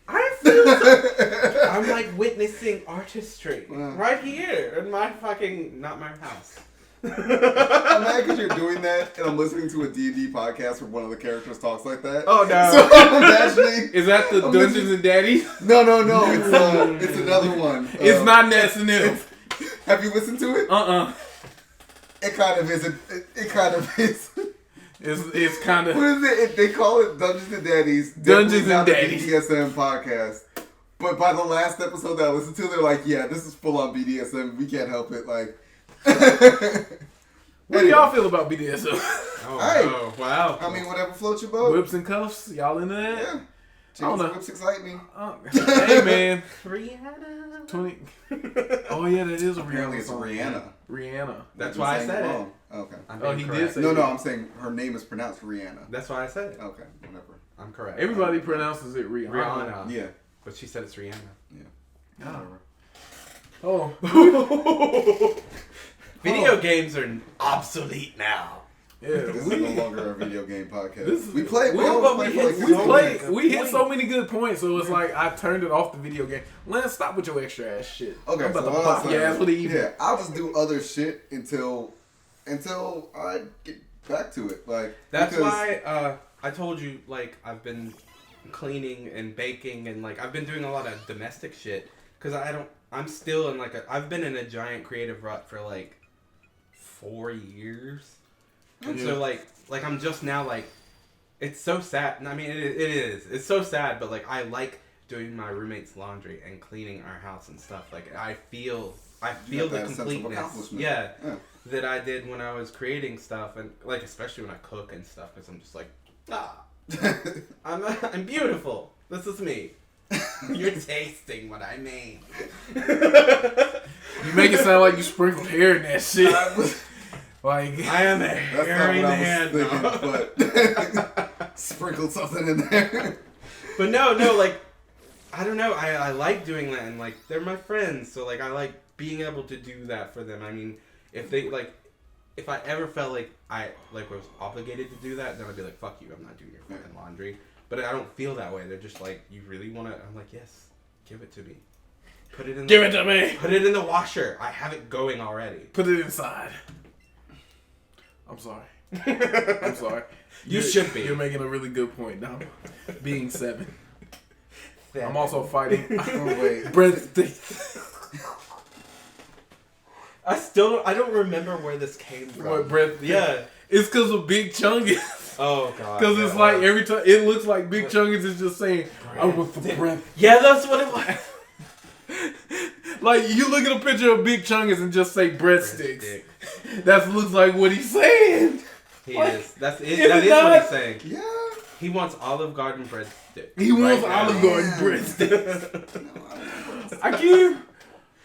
I feel I'm like witnessing artistry Wow. right here in my fucking, not my house. I'm mad because you're doing that, and I'm listening to a D&D podcast where one of the characters talks like that. Oh, no. So I'm imagining. Is that the I'm Dungeons listening- and Daddies? No, it's another one. It's not S&M. Have you listened to it? It kind of is. It kind of is. It's kind What of. is it? They call it Dungeons and Daddies. Dungeons Definitely and not a Daddies. BDSM podcast. But by the last episode that I listened to, they're like, "Yeah, this is full on BDSM. We can't help it." Like, What do y'all feel about BDSM? Oh, Hey. wow. Wow. I mean, whatever floats your boat. Whips and cuffs? Y'all into that? Yeah. I don't Chickens know. and whips excite me. Hey, man. Rihanna. 20. Oh, yeah, that is a Apparently, Rihanna it's song. Rihanna. Rihanna. That's I've been why I saying said it. wrong. Okay. I'm Oh, being he did correct. say No, I'm saying her name is pronounced Rihanna. That's why I said it. Okay, whatever. I'm correct. Everybody pronounces it Rihanna. Rihanna. Yeah. But she said it's Rihanna. Yeah. Oh. Video games are obsolete now. Yeah. This is no longer a video game podcast. This is- we play. We we- always play for like We 6 played. minutes. We hit so many good points, so it's like I turned it off the video game. Lance, stop with your extra ass shit. Okay, I'm about so to what pop else? your ass with the evening. Yeah, I'll just do other shit until I get back to it. Like That's because- why I told you, like, I've been cleaning and baking and, like, I've been doing a lot of domestic shit. Because I'm still in, like, I've been in a giant creative rut for, like, 4 years. And so, like, I'm just now, like, it's so sad. I mean, it is. It's so sad, but, like, I like doing my roommate's laundry and cleaning our house and stuff. Like, I feel You got the that sense of completeness. accomplishment. Yeah. Yeah. That I did when I was creating stuff, and like especially when I cook and stuff, because I'm just like, I'm beautiful. This is me. You're tasting what I made. You make it sound like you sprinkled hair in that shit. Like I am a That's not hairy what I man. was thinking, but sprinkled something in there. But no, like I don't know. I like doing that, and like they're my friends, so like I like being able to do that for them. I mean, if they like. If I ever felt like I was obligated to do that, then I'd be like, "Fuck you! I'm not doing your fucking laundry." But I don't feel that way. They're just like, "You really want to?" I'm like, "Yes, give it to me. Put it in. Give it to me. Put it in the washer. I have it going already." Put it inside. I'm sorry. I'm sorry. You should be. You're making a really good point now. Being 7. I'm also fighting. Oh, wait. Breath. I don't remember where this came from. What breath? Yeah. It's because of Big Chungus. Oh god. Because it's like every time it looks like Big Chungus is just saying, "I want the breath." Yeah, that's what it was. Like, you look at a picture of Big Chungus and just say breadsticks. Breadstick. That looks like what he's saying. He Like, is. That is is it what not? he's saying. Yeah. He wants Olive Garden breadstick. He wants now. Olive Garden Man. breadsticks. No, I don't know. I can't.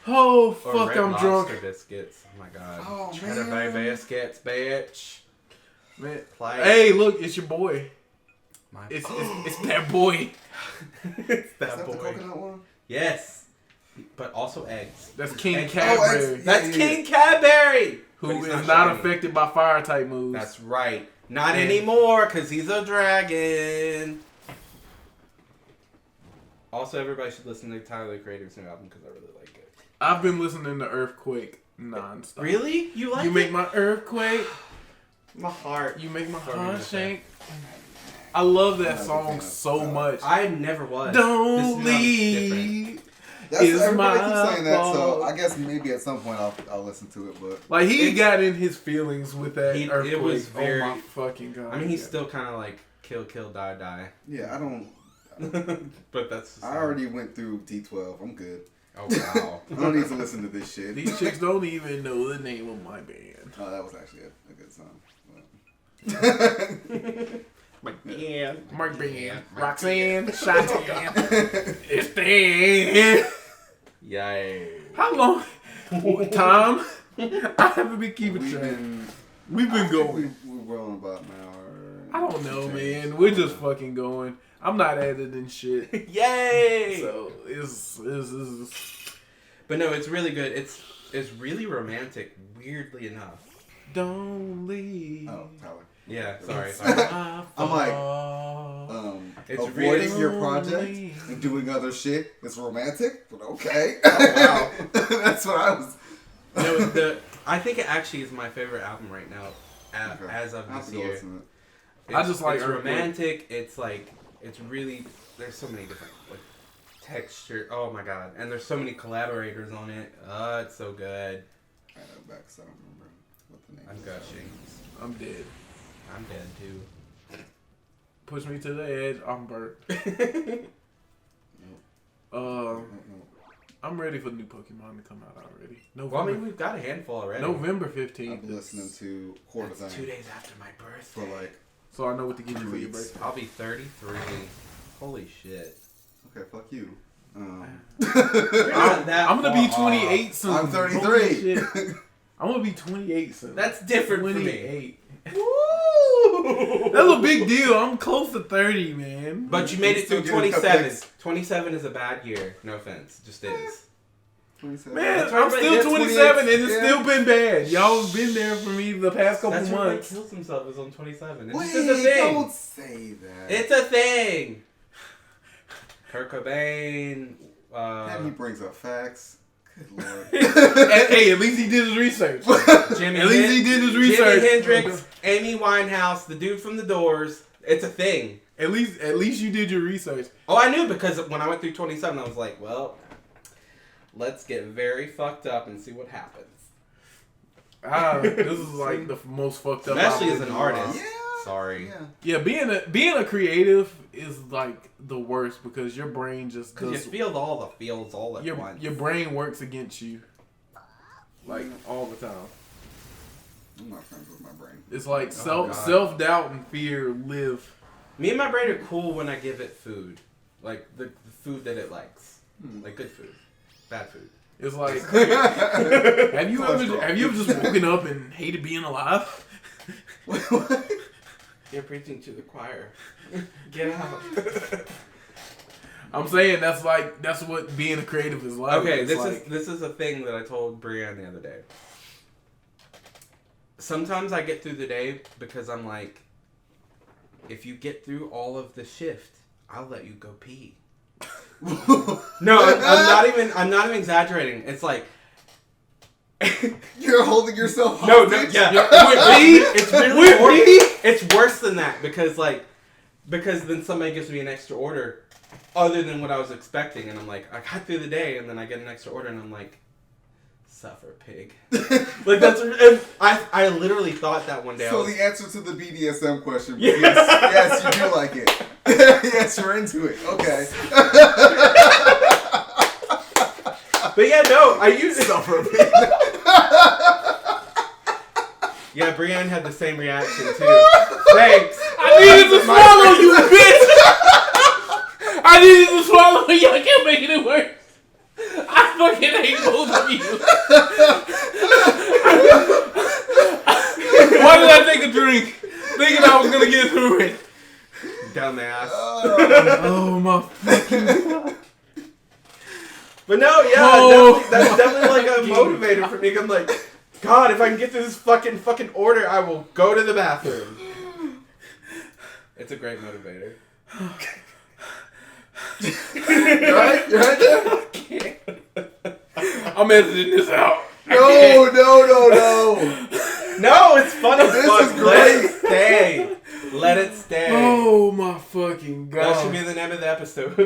Oh, Or fuck, Red I'm Lobster drunk. biscuits. Oh my god. Oh, Cheddar man. Bay biscuits, bitch. Man. Play. Hey, look, it's your boy. My It's that boy. it's Is that that the boy. coconut one? Yes. But also eggs. That's King Eggs. Cadbury, eggs. That's Yeah. King Cadbury! who But he's is not shiny. affected by fire type moves. That's right. Not And- anymore, because he's a dragon. Also, everybody should listen to Tyler the Creator's new album because I really like it. I've been listening to Earthquake nonstop. Really? You like You it? make my earthquake. my heart. You make my Sorry, heart I'm shake. I love that I'm not a song fan of so that. much. I never was. Don't This new album's different. leave. That's, Is everybody my keeps saying that, so fault. I guess maybe at some point I'll listen to it, but Like, he It's- got in his feelings with that It earthquake. was very- Oh my fucking god. I mean, he's yeah. still kind of like kill, die. yeah, I don't. But that's. Just I already went through D12. I'm good. Oh wow. I don't need to listen to this shit. These chicks don't even know the name of my band. Oh, that was actually a good song. Yeah. Mark Band, Yeah. Roxanne, Shantan, it's Dan. Yay. How long? Tom? I haven't been keeping We've track. been, We've I been think going. We're rolling about an hour. I don't know, Change. man. We're just fucking going. I'm not editing shit. Yay. So it's But no, it's really good. It's really romantic. Weirdly enough. don't leave. Oh, Tyler. Yeah. Sorry. It's sorry. my I'm like, fault. It's avoiding really your project lonely. and doing other shit is romantic, but okay. Oh, wow. That's what I was. No, I think it actually is my favorite album right now, Okay. as of I'll have this to go year. listen to it. I just like it's Earthquake. romantic. It's like it's really there's so many different like texture. Oh my god! And there's so many collaborators on it. It's so good. I know back, so I don't remember what the name I'm is. gushing. I'm dead. I'm dead too. Push me to the edge. I'm burnt. No. I'm ready for the new Pokemon to come out already. Well, I November, mean, we've got a handful already. November I've 15th. been listening to Quarter That's 2 Thing days after my for birthday. like, So I know what to give you for your Weeks. birthday. I'll be 33. Holy shit. okay, fuck you. Not that I'm gonna be far 28 off. soon. I'm Holy 33. shit. I'm gonna be 28 soon. That's different for me. 28. Woo! That's a big deal. I'm close to 30, man. But you made You it through still getting 27. cupcakes. 27 is a bad year. No offense. Just is. 27. Man, That's I'm right, still yeah, 27 and it's yeah. still been bad. Y'all have been there for me the past couple That's when he months. kills himself is on 27. It's Wait, just a thing. don't say that. It's a thing. Kurt Cobain. And he brings up facts. Good lord. Hey, at least he did his research. Jimi At least he did his research. Jimi Hendrix, Amy Winehouse, the dude from The Doors. It's a thing. At least you did your research. Oh, I knew because when I went through 27, I was like, well, let's get very fucked up and see what happens. This is like the most fucked up. Especially as album an in a while. artist. Yeah. Sorry. Yeah. Yeah, being a creative is like the worst because your brain just Because you does. feel all the feels all at Your once. brain works against you, like all the time. I'm not friends with my brain. It's like God. self doubt and fear live. Me and my brain are cool when I give it food. Like the food that it likes. Like good food. Bad food. It's like have you Cholesterol. ever just woken up and hated being alive? What? You're preaching to the choir. Get out. I'm saying that's what being a creative is like. Okay, It's this is a thing that I told Brianne the other day. Sometimes I get through the day because I'm like, if you get through all of the shift, I'll let you go pee. No, I'm not even exaggerating. It's like You're holding yourself no, hostage? yeah. With me? It's really With worse. me? It's worse than that because then somebody gives me an extra order other than what I was expecting, and I'm like, I got through the day, and then I get an extra order, and I'm like, suffer, pig. Like that's. And I literally thought that one day. So I was, the answer to the BDSM question was Yeah. yes, you do like it. Yes, you're into it. Okay. But yeah, no, I used Suffer. Yeah, Brienne had the same reaction too. Thanks. I needed to swallow you, bitch. I needed to swallow you. I can't make it worse. I fucking hate both of you. Why did I take a drink? Thinking I was gonna get through it. Down the ass. Oh my fucking God. But no, yeah, Oh. that's definitely like a motivator for me. I'm like, God, if I can get through this fucking order, I will go to the bathroom. It's a great motivator. You right there? I'm editing this out. No. No, it's fun as This fuck. is Let it great. stay. Let it stay. Oh my fucking God. That should be the name of the episode.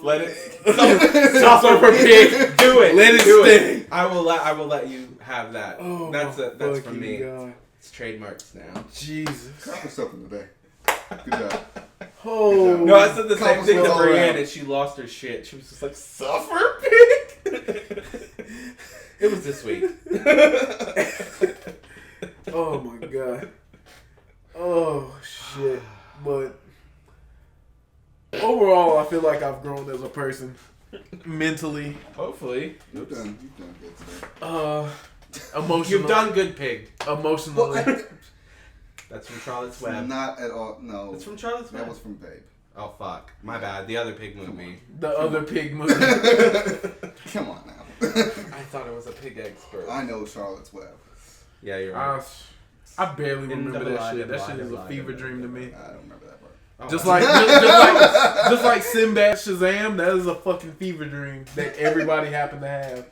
Let it Suffer pig. do it. Let it do stay. I will let you have that. Oh that's my from fucking me. God. It's trademarks now. Jesus. Clap for something today. Good job. Oh. No, I said the same thing to Compliments all Brienne around. and she lost her shit. She was just like, suffer pig? It was this week. Oh my God. Oh shit. But overall, I feel like I've grown as a person. Mentally. Hopefully. You've done good today. Emotionally. You've done good, pig. Emotionally. That's from Charlotte's It's Web. not at all. No. It's from Charlotte's Web. That was from Babe. Oh, fuck. My bad. The other pig movie. The other pig movie. Come on now. I thought it was a pig expert. I know Charlotte's Web. Yeah, you're right. I barely remember that N-double-I, shit. That shit is double-I, a fever double-I, dream to me. I don't remember that part. Oh, Just wow. like just like Sinbad Shazam, that is a fucking fever dream that everybody happened to have.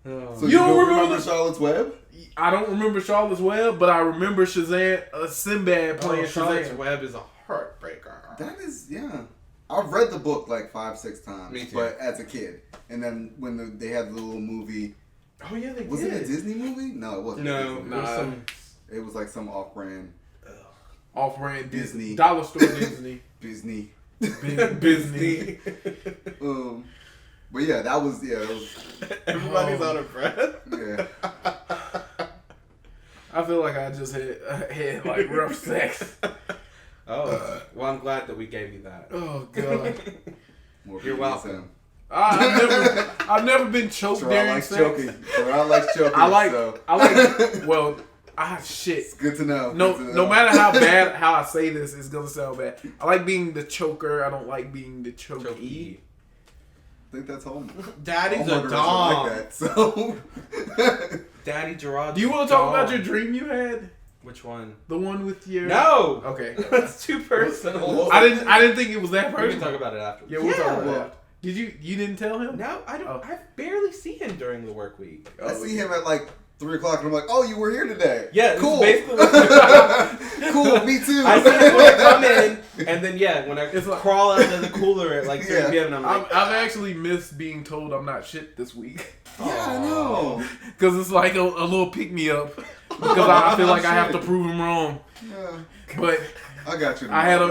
Oh. So You don't remember the- Charlotte's Web? I don't remember Charlotte's Web, but I remember Shazam, Sinbad playing Charlotte's Shazam. Web is a heartbreaker. That is, yeah. I've read the book like 5-6 times. Me too. But as a kid. And then when they had the little movie. Oh, yeah, they Was did. it a Disney movie? No, it wasn't. a No, Disney it movie. was some... It was like some off-brand Off-brand Disney. Dollar store Disney. Disney. Disney. But yeah, that was, it was, Everybody's Oh. out of breath. yeah. I feel like I just had like rough sex. Oh, well, I'm glad that we gave you that. Oh God. More You're BDSM. welcome. I've never been choked Terrell during likes sex. choking. Terrell likes choking. I like So. well, shit. It's good to know. No, Good to no know. matter how bad how I say this, it's gonna sound bad. I like being the choker. I don't like being the chokey. Chokey. I think that's home. Daddy's Homeward a or something dom. like that. So. Daddy Gerard. Do you want to talk about your dream you had? Which one? The one with your No. Okay. That's too personal. I didn't think it was that We can personal. talk about it after. Yeah, we'll talk about well, that. Did you didn't tell him? No, I don't. Oh. I barely see him during the work week. I see him at like 3 o'clock and I'm like, oh, you were here today. Yeah, this is Cool. basically what Cool, me too. I see him when I come in, and then when I It's like- crawl out of the cooler at like 3 Yeah. p.m. and I'm like, I've actually missed being told I'm not shit this week. Yeah, I know. Because it's like a little pick me up. Because I feel like I have to prove him wrong. Yeah, But I got you. I had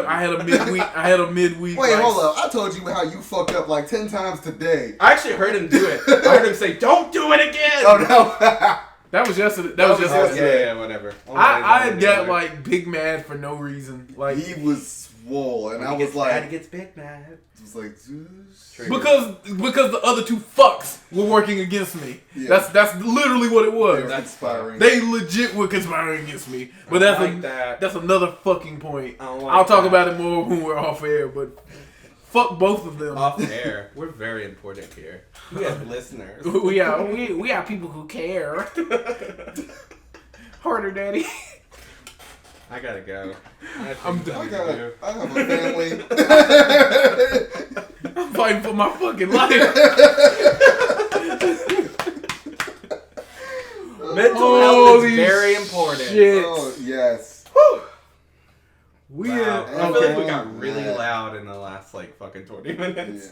a midweek. Wait, like, hold up. I told you how you fucked up like 10 times today. I actually heard him do it. I heard him say, "Don't do it again." Oh, no. That was yesterday. That was Oh, yesterday. yeah, whatever. I got like big mad for no reason. Like He was swole, and I was He like, gets big mad. it was like, because the other two fucks were working against me. Yeah. That's literally what it was. That's inspiring. They legit were conspiring against me. But I like that. that's another fucking point. I don't like I'll talk that. about it more when we're off air, but fuck both of them. Off air. We're very important here. We have listeners. we are people who care. Harder, daddy. I gotta go. I'm I have a family. I'm fighting for my fucking life. Mental health Holy is very important. shit. Oh, yes. Whew. We Wow. are, I feel like we okay. got really Yeah. loud in the last like fucking 20 minutes.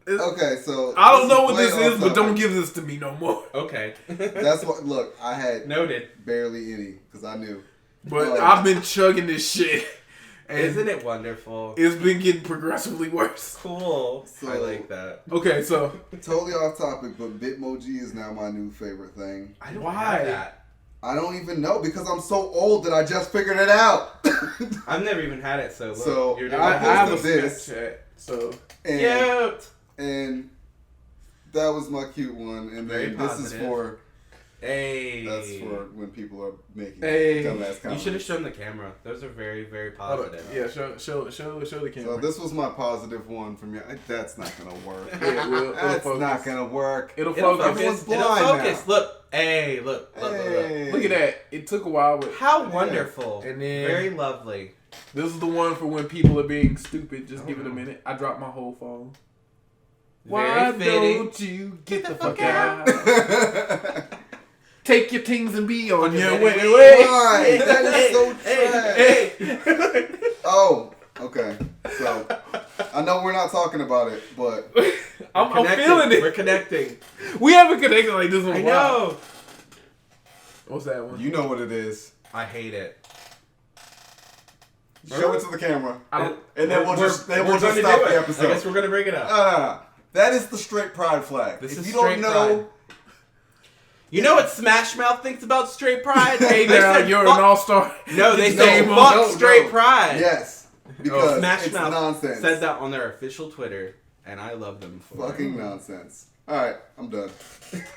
Yeah. Okay, so I don't know what way this off is, but don't topic. give this to me no more. Okay. That's what. Look, I had Noted. barely any because I knew. But Oh. I've been chugging this shit. And Isn't it wonderful? it's been getting progressively worse. Cool. So- I like that. Okay, so Totally off topic, but Bitmoji is now my new favorite thing. I don't Why? have that. I don't even know because I'm so old that I just figured it out. I've never even had it, so look, So, you're doing I have a posted this. Snapchat. So and, cute. and that was my cute one. And Very then this is positive. for Hey. that's for when people are making Hey. dumbass You comments. should have shown the camera. Those are very, very hold on. positive. Yeah, show the camera. So this was my positive one from you. That's not gonna work. It'll That's focus. not gonna work. It'll It'll focus. Everyone's focus. It'll blind focus. now. Look. Hey, look. Look, look, look. Hey. Look at that. It took a while, but How wonderful. And then- very lovely. this is the one for when people are being stupid. Just give it a minute. I dropped my whole phone. Why Very fitting. don't you get the fuck out? Take your things and be on your way. Why? That is so trash. Hey. Oh, okay. So I know we're not talking about it, but I'm Connecting. feeling it. We're connecting. We haven't connected like this in a I while. know. What's that one? you know what it is. I hate it. Show it to the camera, I don't. and then we'll just we're stop gonna do the it. episode. I guess we're gonna bring it up. No. That is the straight pride flag. This if is you straight don't know, pride. You know what Smash Mouth thinks about straight pride? Hey They now, said you're fuck- an all-star. No, they No, say no, fuck no. straight pride. yes, because Smash it's Mouth nonsense. says that on their official Twitter, and I love them for Fucking nonsense. All right, I'm done.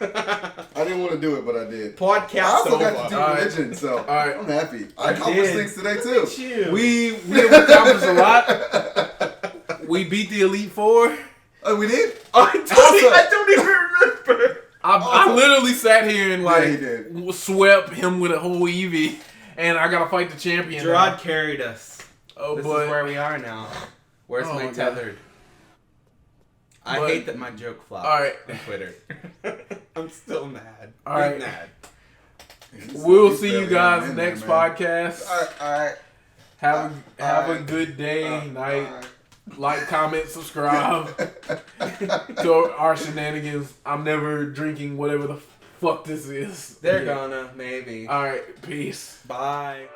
I didn't want to do it, but I did. Podcast I also over. got to do All right. religion, so All right. I'm happy. I I accomplished did. things today Look too. at you. We have accomplished a lot. We beat the Elite Four. Oh, we did? I don't even remember. I literally sat here and Yeah, he did. swept him with a whole Eevee, and I gotta fight the champion. Gerard carried us. Oh, This but is where we are now. Where's Oh my my God. tethered? I But- hate that my joke flopped All right. on Twitter. I'm still mad. All I'm right. mad. we'll He's see you barely guys in there, next man. podcast. All right. Have a Alright. good day, night. All right. Like, comment, subscribe to our shenanigans. I'm never drinking whatever the fuck this is. They're gonna, maybe. All right, peace. Bye.